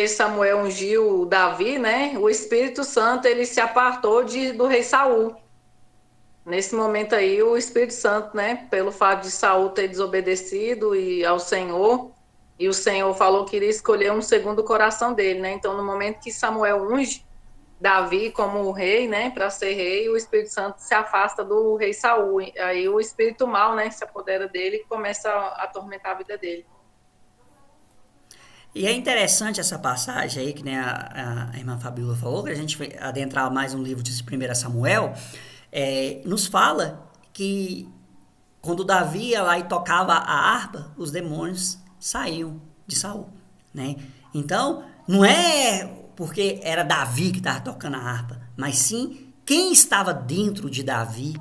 Samuel ungiu Davi, né, o Espírito Santo ele se apartou do rei Saul. Nesse momento aí, o Espírito Santo, né, pelo fato de Saul ter desobedecido ao Senhor, E o Senhor falou que iria escolher um segundo coração dele, né? Então, no momento que Samuel unge Davi como o rei, né, para ser rei, o Espírito Santo se afasta do rei Saul. Aí o espírito mal, né, se apodera dele e começa a atormentar a vida dele. E é interessante essa passagem aí, que nem a irmã Fabíola falou, que a gente vai adentrar mais um livro de 1 Samuel, nos fala que quando Davi ia lá e tocava a harpa, os demônios saíam de Saul, né? Então, não é porque era Davi que estava tocando a harpa, mas sim quem estava dentro de Davi,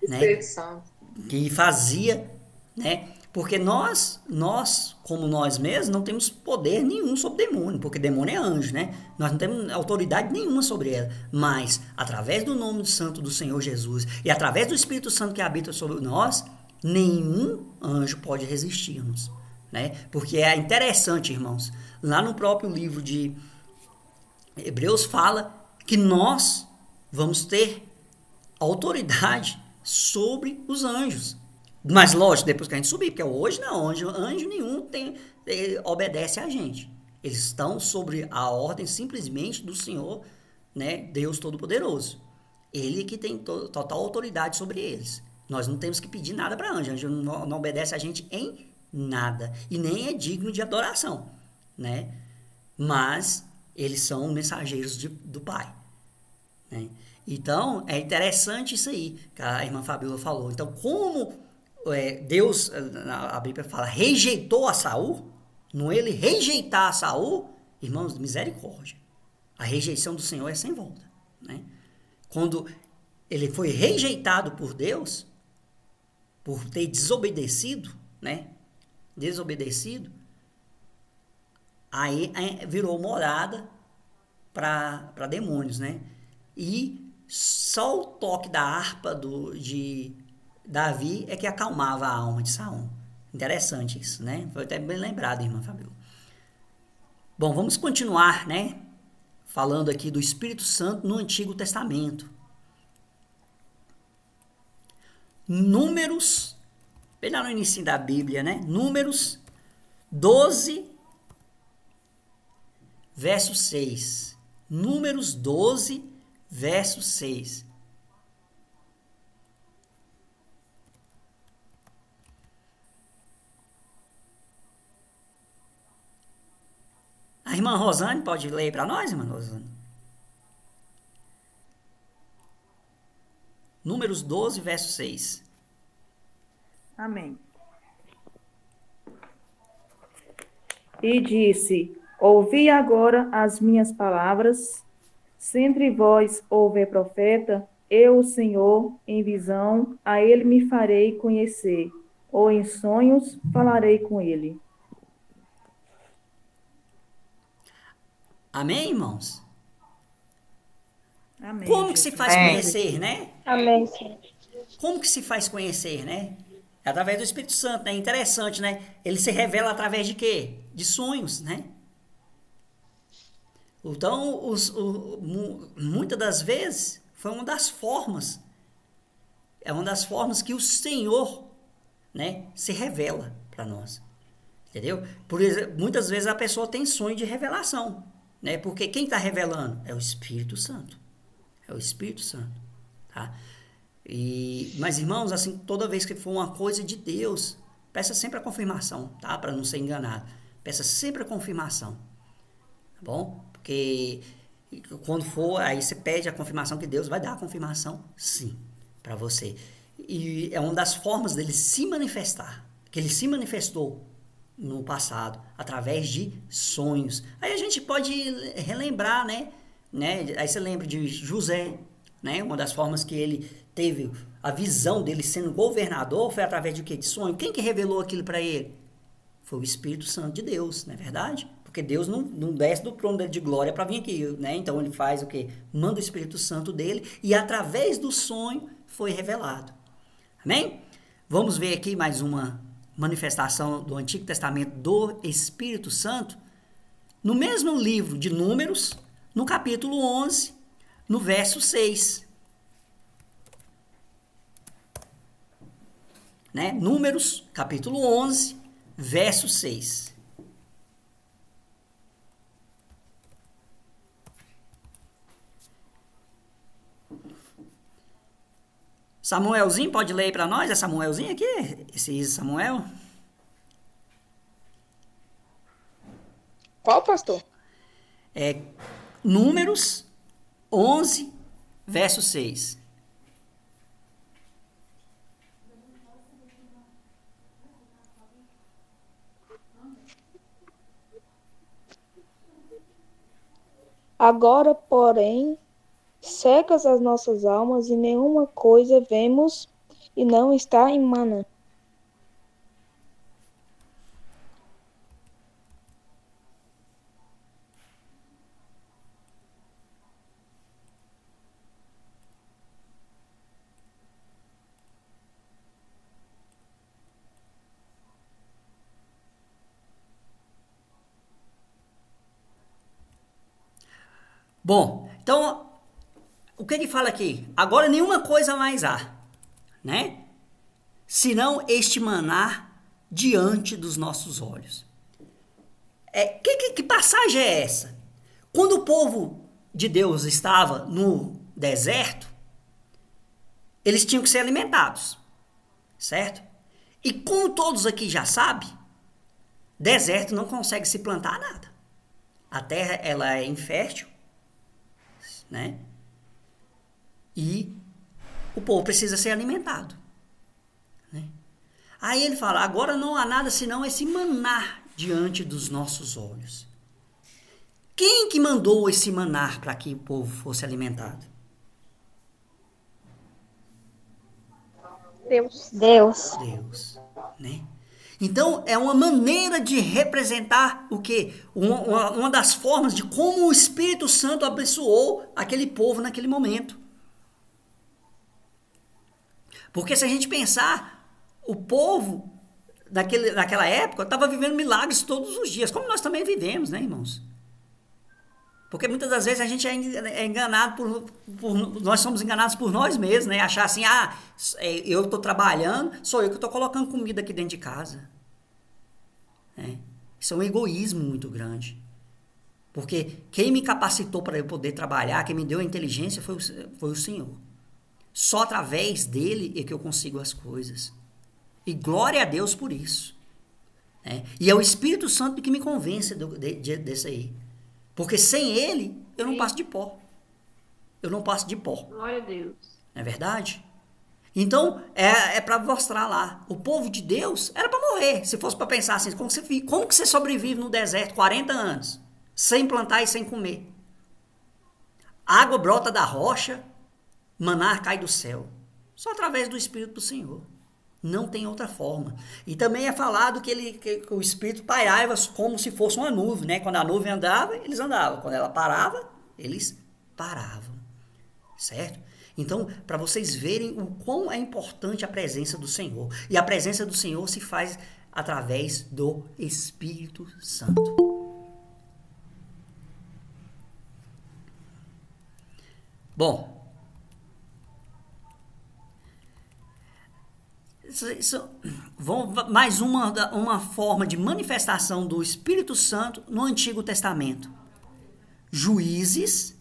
né? Espírito Santo. Que fazia, né? Porque nós, como nós mesmos, não temos poder nenhum sobre demônio, porque demônio é anjo, né? Nós não temos autoridade nenhuma sobre ela. Mas, através do nome santo do Senhor Jesus e através do Espírito Santo que habita sobre nós, nenhum anjo pode resistir-nos, né? Porque é interessante, irmãos, lá no próprio livro de Hebreus fala que nós vamos ter autoridade sobre os anjos. Mas lógico, depois que a gente subir, porque hoje não, anjo nenhum obedece a gente. Eles estão sobre a ordem simplesmente do Senhor, né, Deus Todo-Poderoso. Ele que tem total autoridade sobre eles. Nós não temos que pedir nada para anjo. Anjo não obedece a gente em nada. E nem é digno de adoração, né? Mas eles são mensageiros do Pai, né? Então, é interessante isso aí que a irmã Fabíola falou. Então, como Deus, a Bíblia fala, rejeitou a Saul, não ele rejeitar a Saul, irmãos, misericórdia. A rejeição do Senhor é sem volta, né? Quando ele foi rejeitado por Deus, por ter desobedecido, né? Desobedecido, aí virou morada para demônios, né? E só o toque da harpa de Davi é que acalmava a alma de Saul. Interessante isso, né? Foi até bem lembrado, irmã Fabíola. Bom, vamos continuar, né? Falando aqui do Espírito Santo no Antigo Testamento. Números, bem lá no início da Bíblia, né? Números 12, verso 6. Números 12, verso 6. A irmã Rosane pode ler para nós, irmã Rosane? Números 12, verso 6. Amém. E disse: ouvi agora as minhas palavras. Se entre vós houver profeta, eu, o Senhor, em visão, a ele me farei conhecer, ou em sonhos falarei com ele. Amém, irmãos? Amém. Como que se faz conhecer, né? Amém, Senhor. Como que se faz conhecer, né? Através do Espírito Santo, né? Interessante, né? Ele se revela através de quê? De sonhos, né? Então, muitas das vezes, foi uma das formas. É uma das formas que o Senhor, né, se revela para nós. Entendeu? Por exemplo, muitas vezes a pessoa tem sonho de revelação, né? Porque quem está revelando? É o Espírito Santo. É o Espírito Santo, tá? Mas, irmãos, assim, toda vez que for uma coisa de Deus, peça sempre a confirmação, tá? Para não ser enganado. Peça sempre a confirmação, tá bom? Porque quando for, aí você pede a confirmação, que Deus vai dar a confirmação, sim, para você. E é uma das formas dele se manifestar, que ele se manifestou no passado, através de sonhos. Aí a gente pode relembrar, né? Aí você lembra de José, né? Uma das formas que ele teve a visão dele sendo governador foi através de quê? De sonho. Quem que revelou aquilo para ele? Foi o Espírito Santo de Deus, não é verdade? Porque Deus não desce do trono dele de glória para vir aqui, né? Então ele faz o quê? Manda o Espírito Santo dele e através do sonho foi revelado. Amém? Vamos ver aqui mais uma manifestação do Antigo Testamento do Espírito Santo. No mesmo livro de Números, no capítulo 11, no verso 6. Né? Números, capítulo 11, verso 6. Samuelzinho, pode ler aí para nós? É Samuelzinho aqui? Esse Samuel? Qual, pastor? É Números 11, verso 6. Agora, porém, secas as nossas almas e nenhuma coisa vemos e não está em Maná. Bom, então, o que ele fala aqui? Agora nenhuma coisa mais há, né? Senão este maná diante dos nossos olhos. Que passagem é essa? Quando o povo de Deus estava no deserto, eles tinham que ser alimentados, certo? E como todos aqui já sabem, deserto não consegue se plantar nada. A terra ela é infértil, né? E o povo precisa ser alimentado, né? Aí ele fala, agora não há nada senão esse maná diante dos nossos olhos. Quem que mandou esse maná para que o povo fosse alimentado? Deus. Deus, né? Então, é uma maneira de representar o quê? Uma das formas de como o Espírito Santo abençoou aquele povo naquele momento. Porque se a gente pensar, o povo naquela época estava vivendo milagres todos os dias, como nós também vivemos, né, irmãos? Porque muitas das vezes a gente é enganado nós somos enganados por nós mesmos, né? Achar assim, eu estou trabalhando, sou eu que estou colocando comida aqui dentro de casa. Isso é um egoísmo muito grande. Porque quem me capacitou para eu poder trabalhar, quem me deu a inteligência foi o Senhor. Só através dele é que eu consigo as coisas. E glória a Deus por isso. E é o Espírito Santo que me convence desse aí. Porque sem ele, eu não passo de pó. Eu não passo de pó. Glória a Deus. Não é verdade? Então, é para mostrar lá. O povo de Deus era para morrer. Se fosse para pensar assim, como que você sobrevive no deserto 40 anos? Sem plantar e sem comer. Água brota da rocha, maná cai do céu. Só através do Espírito do Senhor. Não tem outra forma. E também é falado que o Espírito pairava como se fosse uma nuvem, né? Quando a nuvem andava, eles andavam. Quando ela parava, eles paravam. Certo? Então, para vocês verem o quão é importante a presença do Senhor. E a presença do Senhor se faz através do Espírito Santo. Bom, mais uma forma de manifestação do Espírito Santo no Antigo Testamento. Juízes,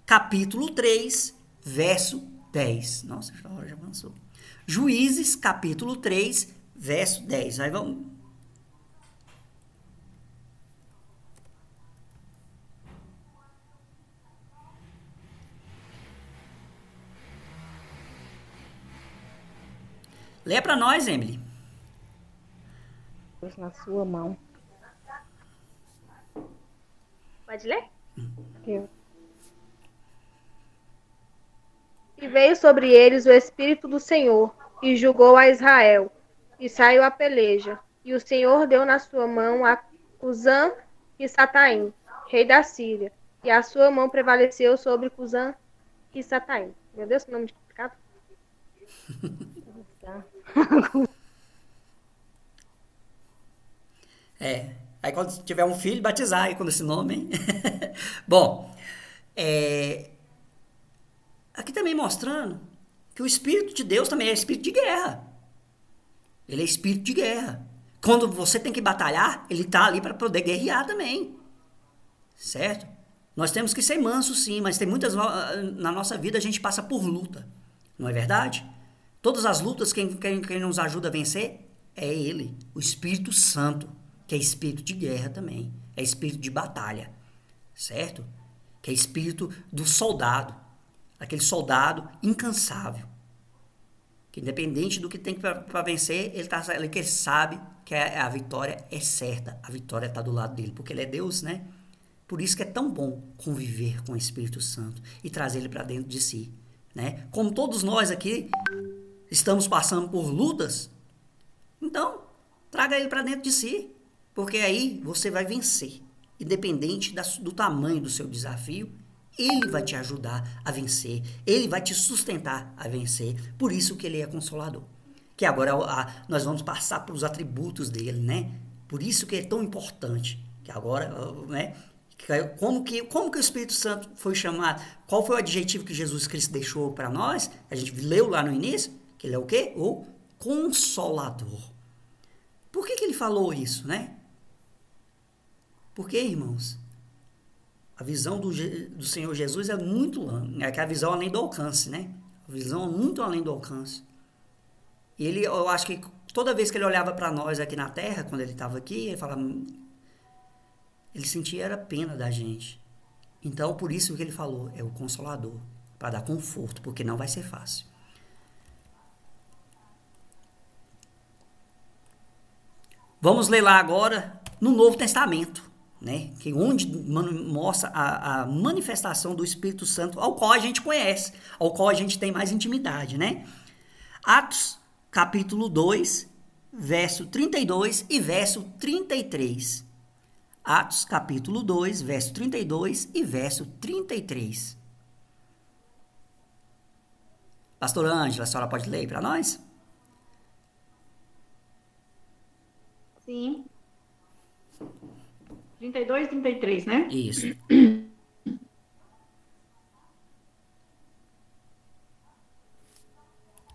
capítulo 3, verso 10. Nossa, a hora já avançou. Juízes, capítulo 3, verso 10. Aí vamos... Lê para nós, Emily. Na sua mão. Pode ler? Eu. E veio sobre eles o Espírito do Senhor, e julgou a Israel, e saiu a peleja. E o Senhor deu na sua mão a Cusã e Sataim, rei da Síria, e a sua mão prevaleceu sobre Cusã e Sataim. Meu Deus, que nome de complicado. Aí quando tiver um filho, batizar aí com esse nome, hein? Bom, aqui também mostrando que o Espírito de Deus também é espírito de guerra. Ele é espírito de guerra. Quando você tem que batalhar, ele está ali para poder guerrear também. Certo? Nós temos que ser mansos, sim, mas tem muitas na nossa vida a gente passa por luta, não é verdade? Todas as lutas, quem nos ajuda a vencer é Ele, o Espírito Santo, que é espírito de guerra também, é espírito de batalha, certo? Que é espírito do soldado, aquele soldado incansável, que independente do que tem para vencer, ele sabe que a vitória é certa, a vitória está do lado dele, porque ele é Deus, né? Por isso que é tão bom conviver com o Espírito Santo e trazer ele para dentro de si, né? Como todos nós aqui estamos passando por lutas, então traga ele para dentro de si, porque aí você vai vencer, independente do tamanho do seu desafio. Ele vai te ajudar a vencer, ele vai te sustentar a vencer, por isso que ele é consolador. Que agora nós vamos passar pelos atributos dele, né? Por isso que é tão importante, que agora, né? Como que o Espírito Santo foi chamado? Qual foi o adjetivo que Jesus Cristo deixou para nós? A gente leu lá no início, que ele é o quê? O Consolador. Por que ele falou isso, né? Porque, irmãos, a visão do Senhor Jesus é muito ampla, é que a visão além do alcance, né? A visão muito além do alcance. E eu acho que toda vez que ele olhava para nós aqui na Terra, quando ele estava aqui, ele falava, ele sentia era pena da gente. Então, por isso que ele falou, é o Consolador, para dar conforto, porque não vai ser fácil. Vamos ler lá agora no Novo Testamento, né? Que onde mostra a manifestação do Espírito Santo, ao qual a gente conhece, ao qual a gente tem mais intimidade, né? Atos, capítulo 2, verso 32 e verso 33. Atos, capítulo 2, verso 32 e verso 33. Pastora Ângela, a senhora pode ler para nós? Sim. 32 e 33, né? Isso.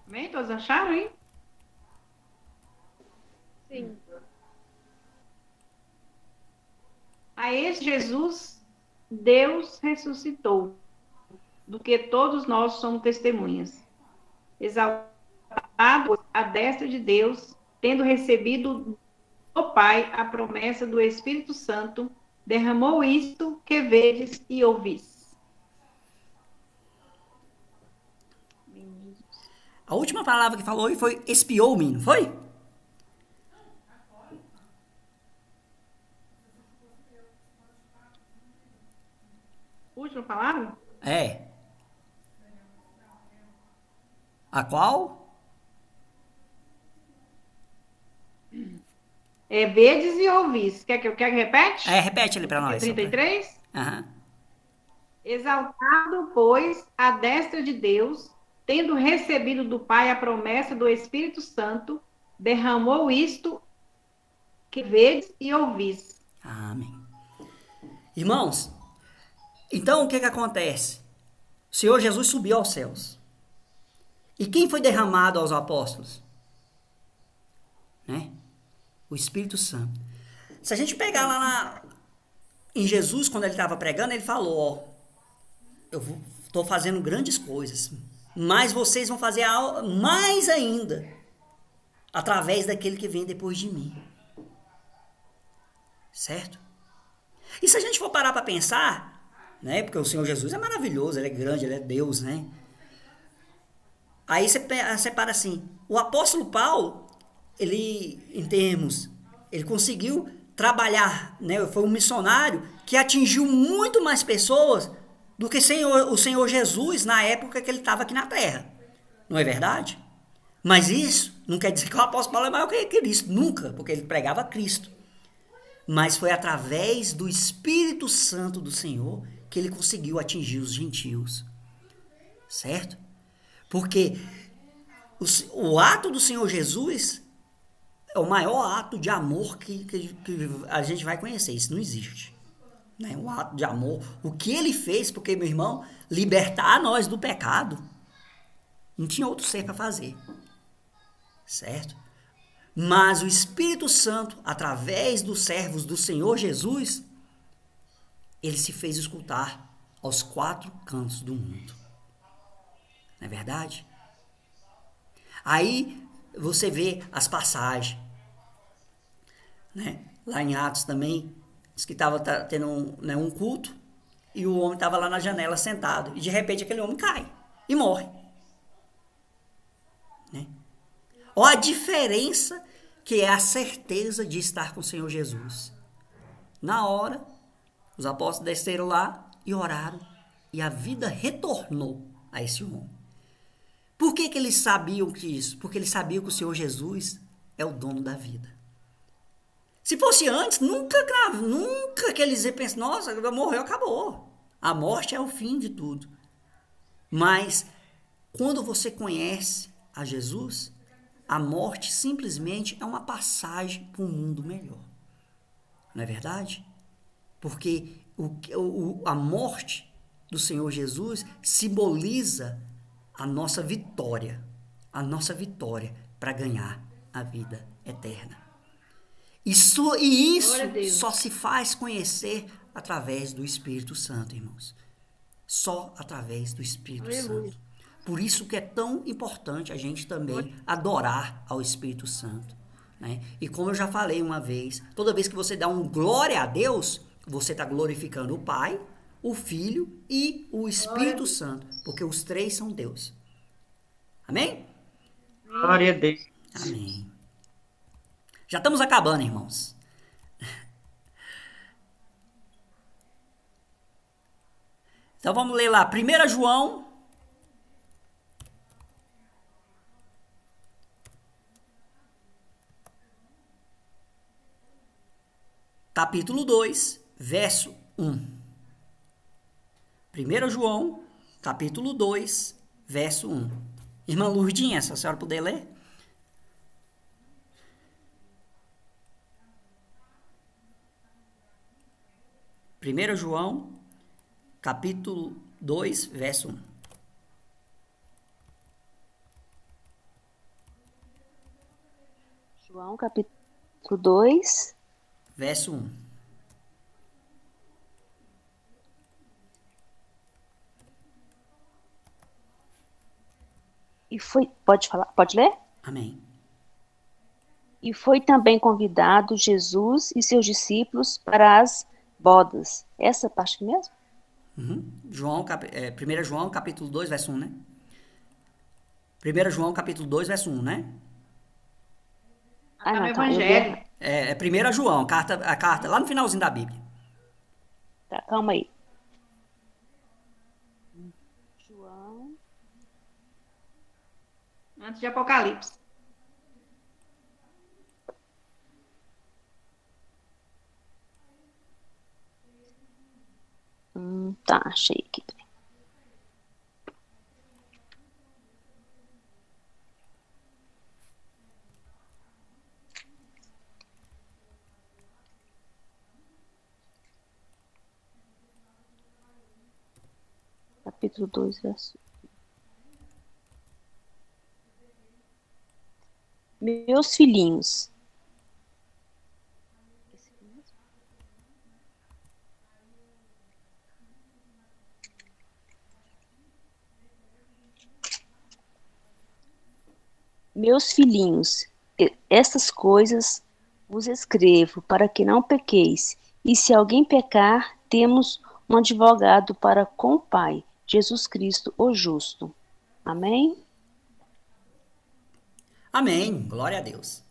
Amém? Todos acharam, hein? Sim. A esse Jesus, Deus ressuscitou, do que todos nós somos testemunhas. Exaltado à destra de Deus, tendo recebido do Pai a promessa do Espírito Santo, derramou isto que vedes e ouvis. A última palavra que falou foi espiou-me, não foi? Última palavra? É. A qual? Vedes e ouvis. Quer que repete? Repete ali para nós. 33? Aham. Exaltado, pois, à destra de Deus, tendo recebido do Pai a promessa do Espírito Santo, derramou isto que vedes e ouvis. Amém. Irmãos, então o que acontece? O Senhor Jesus subiu aos céus. E quem foi derramado aos apóstolos? Né? O Espírito Santo. Se a gente pegar lá em Jesus, quando ele estava pregando, ele falou, ó, eu estou fazendo grandes coisas, mas vocês vão fazer mais ainda, através daquele que vem depois de mim. Certo? E se a gente for parar para pensar, né, porque o Senhor Jesus é maravilhoso, ele é grande, ele é Deus, né? Aí você para assim, o apóstolo Paulo, ele conseguiu trabalhar, né? Foi um missionário que atingiu muito mais pessoas do que o Senhor Jesus na época que ele estava aqui na Terra. Não é verdade? Mas isso não quer dizer que o apóstolo Paulo é maior que Cristo, nunca, porque ele pregava Cristo. Mas foi através do Espírito Santo do Senhor que ele conseguiu atingir os gentios. Certo? Porque o ato do Senhor Jesus é o maior ato de amor que a gente vai conhecer. Isso não existe. Né? Um ato de amor. O que ele fez, porque, meu irmão, libertar nós do pecado, não tinha outro ser para fazer. Certo? Mas o Espírito Santo, através dos servos do Senhor Jesus, ele se fez escutar aos 4 cantos do mundo. Não é verdade? Aí você vê as passagens, né? Lá em Atos também, diz que estava tendo um culto e o homem estava lá na janela sentado e de repente aquele homem cai e morre. Né? Olha a diferença que é a certeza de estar com o Senhor Jesus. Na hora, os apóstolos desceram lá e oraram e a vida retornou a esse homem. Por que eles sabiam isso? Porque eles sabiam que o Senhor Jesus é o dono da vida. Se fosse antes, nunca que eles iam pensar, nossa, morreu, acabou. A morte é o fim de tudo. Mas, quando você conhece a Jesus, a morte simplesmente é uma passagem para um mundo melhor. Não é verdade? Porque a morte do Senhor Jesus simboliza a nossa vitória para ganhar a vida eterna. Isso só se faz conhecer através do Espírito Santo, irmãos. Só através do Espírito Santo. Por isso que é tão importante a gente também adorar ao Espírito Santo. Né? E como eu já falei uma vez, toda vez que você dá um glória a Deus, você está glorificando o Pai, o Filho e o Espírito Santo. Porque os 3 são Deus. Amém? Glória a Deus. Amém. Já estamos acabando, irmãos. Então vamos ler lá. 1 João. Capítulo 2, verso 1. 1 João, capítulo 2, verso 1. Irmã Lurdinha, se a senhora puder ler. Primeiro João, capítulo 2, verso 1. João, capítulo 2, verso 1. E foi, pode falar, pode ler? Amém. E foi também convidado Jesus e seus discípulos para as bodas. Essa parte mesmo? Uhum. 1 João, capítulo 2, verso 1, né? 1 João, capítulo 2, verso 1, né? Tá no não, Evangelho. É 1 João, a carta lá no finalzinho da Bíblia. Tá, calma aí. João. Antes de Apocalipse. Tá, achei aqui. Capítulo 2, verso. Meus filhinhos. Meus filhinhos, estas coisas vos escrevo para que não pequeis. E se alguém pecar, temos um advogado para com o Pai, Jesus Cristo, o justo. Amém? Amém. Glória a Deus.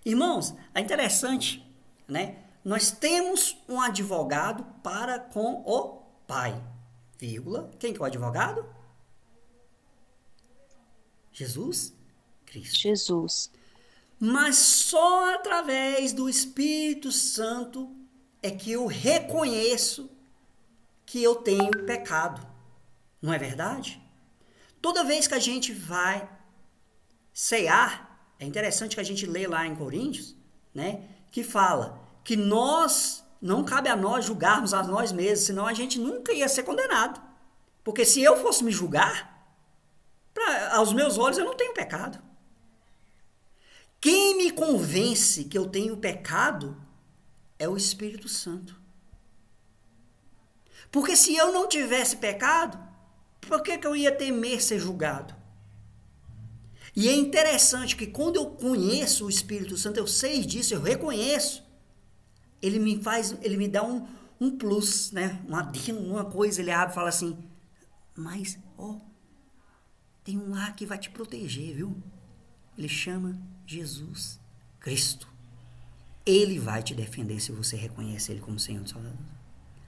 Irmãos, é interessante, né? Nós temos um advogado para com o Pai, vírgula. Quem que é o advogado? Jesus Cristo. Jesus. Mas só através do Espírito Santo é que eu reconheço que eu tenho pecado. Não é verdade? Toda vez que a gente vai cear, é interessante que a gente lê lá em Coríntios, né, que fala que não cabe a nós julgarmos a nós mesmos, senão a gente nunca ia ser condenado. Porque se eu fosse me julgar, aos meus olhos eu não tenho pecado. Quem me convence que eu tenho pecado é o Espírito Santo. Porque se eu não tivesse pecado, por que eu ia temer ser julgado? E é interessante que quando eu conheço o Espírito Santo, eu sei disso, eu reconheço, ele me dá um plus, né? Uma coisa, ele abre e fala assim, mas, tem um lá que vai te proteger, viu? Ele chama Jesus Cristo. Ele vai te defender se você reconhece ele como Senhor e Salvador.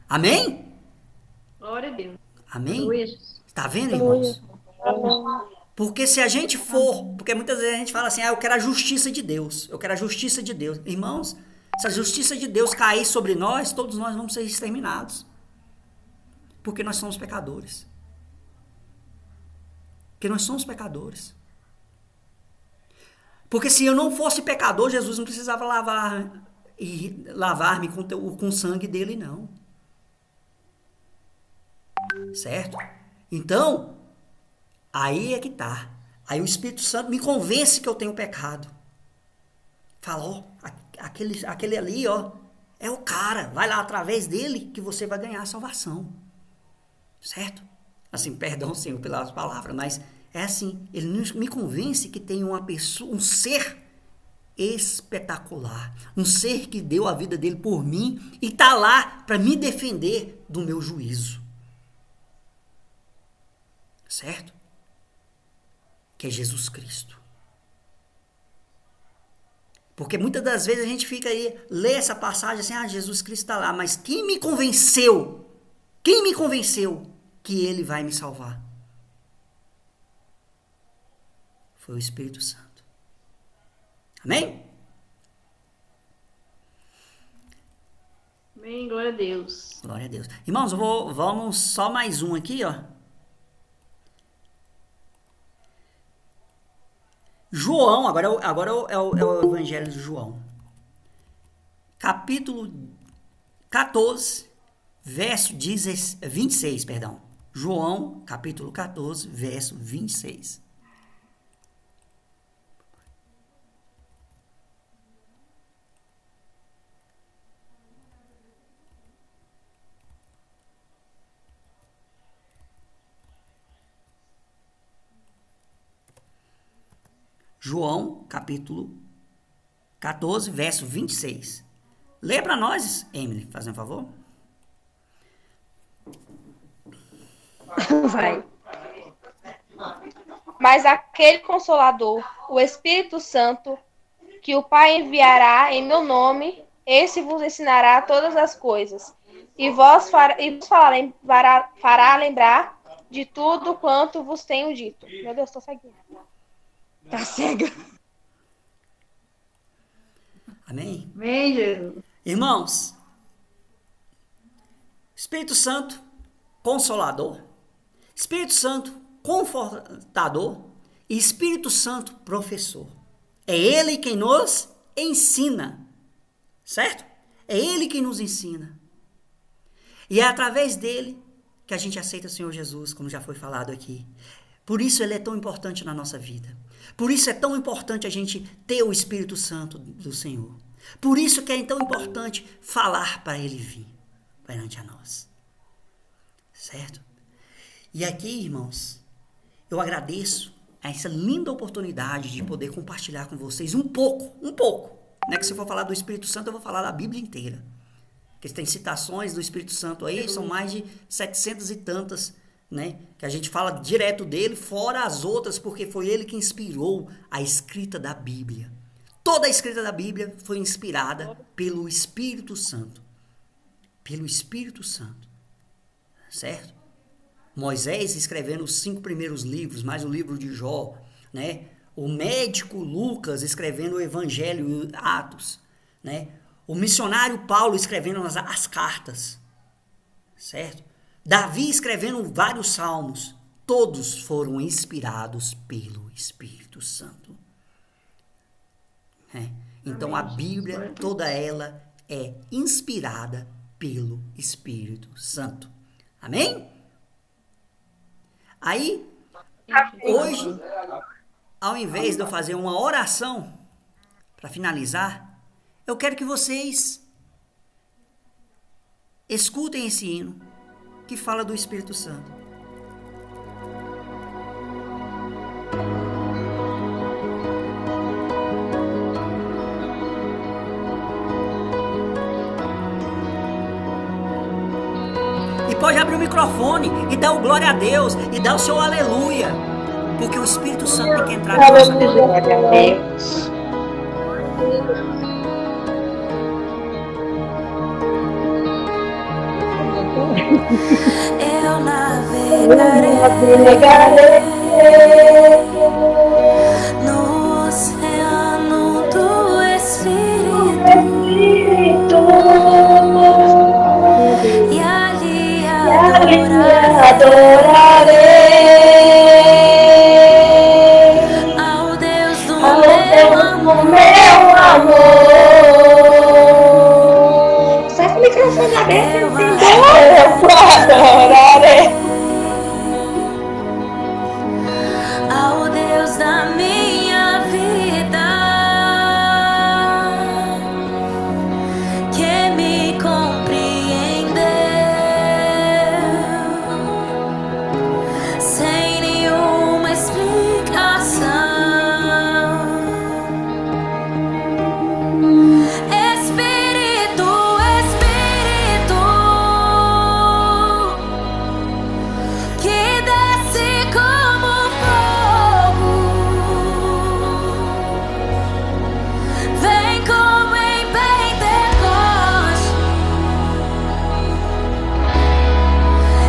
Amém? Glória a Deus. Amém? Aleluia. Está vendo, irmãos? Porque se a gente for, porque muitas vezes a gente fala assim, eu quero a justiça de Deus, eu quero a justiça de Deus. Irmãos, se a justiça de Deus cair sobre nós, todos nós vamos ser exterminados. Porque nós somos pecadores. Porque nós somos pecadores. Porque se eu não fosse pecador, Jesus não precisava lavar-me com o sangue dele, não. Certo? Então, aí é que tá. Aí o Espírito Santo me convence que eu tenho pecado. Fala, aquele ali, é o cara. Vai lá através dele que você vai ganhar a salvação. Certo? Assim, perdão, Senhor, pelas palavras, mas é assim. Ele me convence que tem uma pessoa, um ser espetacular. Um ser que deu a vida dele por mim e tá lá para me defender do meu juízo. Certo? Que é Jesus Cristo. Porque muitas das vezes a gente fica aí, lê essa passagem assim, Jesus Cristo está lá, mas quem me convenceu que ele vai me salvar? Foi o Espírito Santo. Amém? Amém, glória a Deus. Glória a Deus. Irmãos, vamos só mais um aqui, João, agora é o Evangelho de João. Capítulo 14, verso 26, perdão. João, capítulo 14, verso 26. João, capítulo 14, verso 26. Lê para nós, Emily, faz um favor. Vai. Mas aquele Consolador, o Espírito Santo, que o Pai enviará em meu nome, esse vos ensinará todas as coisas, e vos fará lembrar de tudo quanto vos tenho dito. Meu Deus, tô ceguinha. Tá cega. Amém? Amém, Jesus. Irmãos, Espírito Santo, Consolador, Espírito Santo, Confortador e Espírito Santo, Professor. É Ele quem nos ensina, certo? É Ele quem nos ensina. E é através dele que a gente aceita o Senhor Jesus, como já foi falado aqui. Por isso ele é tão importante na nossa vida. Por isso é tão importante a gente ter o Espírito Santo do Senhor. Por isso que é tão importante falar para ele vir perante a nós. Certo? E aqui, irmãos, eu agradeço a essa linda oportunidade de poder compartilhar com vocês um pouco. Não é que se eu for falar do Espírito Santo, eu vou falar da Bíblia inteira. Porque tem citações do Espírito Santo aí, são mais de 700 e tantas, né? Que a gente fala direto dele, fora as outras, porque foi ele que inspirou a escrita da Bíblia. Toda a escrita da Bíblia foi inspirada pelo Espírito Santo. Pelo Espírito Santo. Certo? Moisés escrevendo os 5 primeiros livros, mais o livro de Jó, né? O médico Lucas escrevendo o Evangelho e Atos, né? O missionário Paulo escrevendo as cartas, certo? Davi escrevendo vários salmos, todos foram inspirados pelo Espírito Santo. Então a Bíblia, toda ela é inspirada pelo Espírito Santo. Amém? Aí, hoje, ao invés de eu fazer uma oração para finalizar, eu quero que vocês escutem esse hino que fala do Espírito Santo. E pode abrir o microfone e dar o glória a Deus e dar o seu aleluia, porque o Espírito Santo tem que entrar na nossa vida. Glória a Deus. Eu navegarei no oceano do Espírito e ali adorarei ao Deus do meu amor. Só com o microfone aberto, Eu adorarei. ao Deus da minha vida, que me compreendeu sem nenhuma explicação. Espírito, Espírito, que desce como fogo, vem como em Pentecoste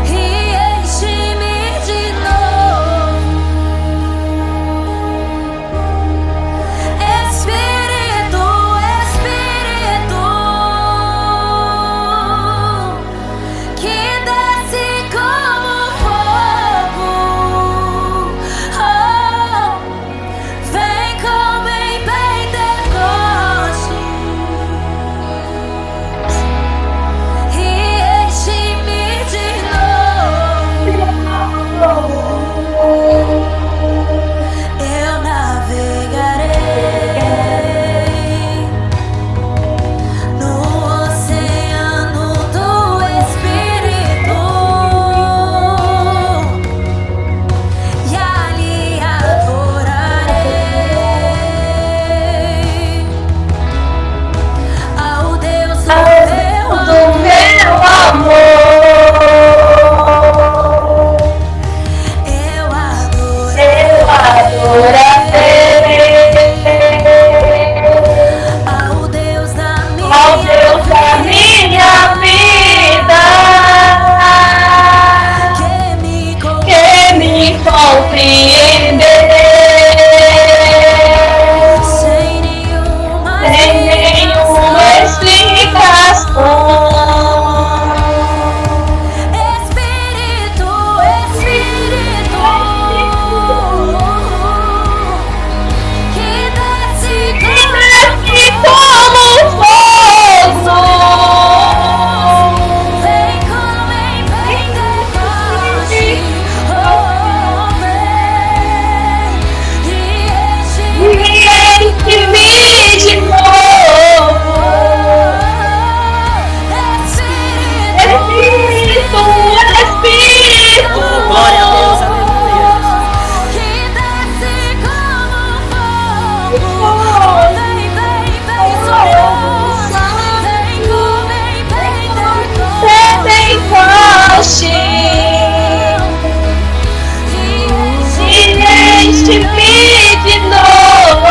e enche-me de novo. Espírito, Espírito, que desce como fogo, oh, vem como em Pentecoste e enche-me de novo. Eu navegarei no oceano do Espírito e ali adorarei ao Deus do meu amor. Eu adorarei ao Deus da minha vida, que me compreendeu sem nenhuma explicação. Espírito, Espírito, que desce como fogo, vem como em Pentecoste, oh, vem e enche-me de novo. Espírito, Espírito, Glória a Deus, aleluia. que desce como fogo, vem, vem, vem sobre nós, vem como em Pentecoste e enche-me de novo.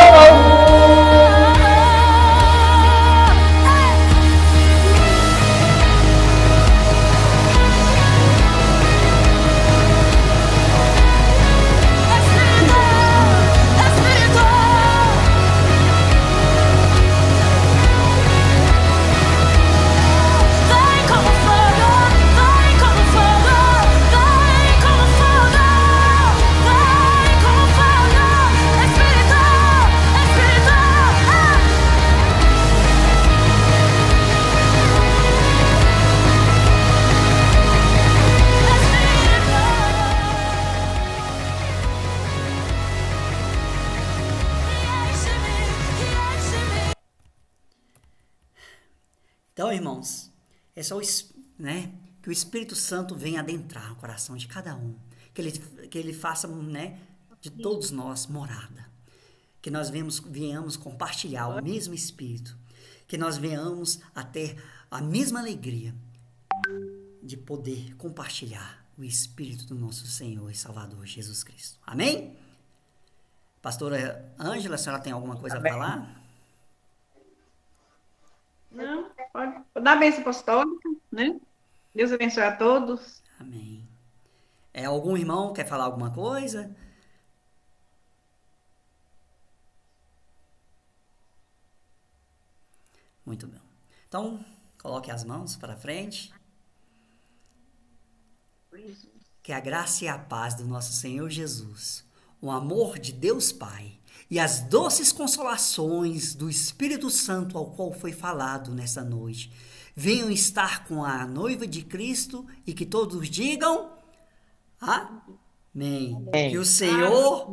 Espírito, vem como fogo, vem como fogo, vem como fogo, vem como fogo. Espírito, Espírito, Então, irmãos, é só, né? que o Espírito Santo venha adentrar o coração de cada um. Que ele faça, né, de todos nós morada. Que nós venhamos compartilhar o mesmo Espírito. Que nós venhamos a ter a mesma alegria de poder compartilhar o Espírito do nosso Senhor e Salvador Jesus Cristo. Amém? Pastora Ângela, a senhora tem alguma coisa a falar? Não, pode dar a bênção apostólica, né? Deus abençoe a todos. Amém. Algum irmão quer falar alguma coisa? Muito bem. Então, coloque as mãos para frente. Que a graça e a paz do nosso Senhor Jesus, o amor de Deus Pai e as doces consolações do Espírito Santo ao qual foi falado nessa noite, venham estar com a noiva de Cristo e que todos digam amém. Que o Senhor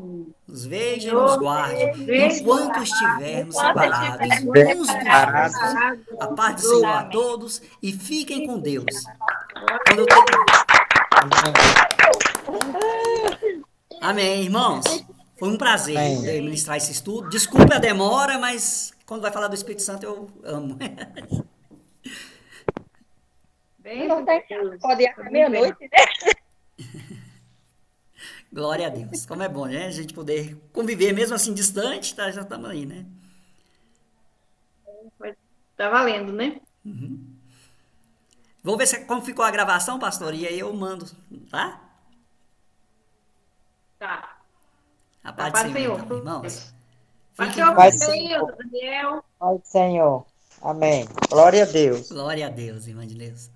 nos veja e nos guarde enquanto estivermos separados uns dos outros. A paz do Senhor a todos e fiquem com Deus. Amém, irmãos. Foi um prazer ministrar esse estudo. Desculpe a demora, mas quando vai falar do Espírito Santo eu amo. Pode ir até meia-noite, né? Glória a Deus. Como é bom, né? A gente poder conviver mesmo assim distante, tá? Já estamos aí, né? Tá valendo, né? Uhum. Vou ver como ficou a gravação, pastor, e aí eu mando, tá? Tá. A paz do Senhor, então, irmãos. Paz do Senhor, Daniel. Pai do Senhor. Amém. Glória a Deus. Glória a Deus, irmã de Deus.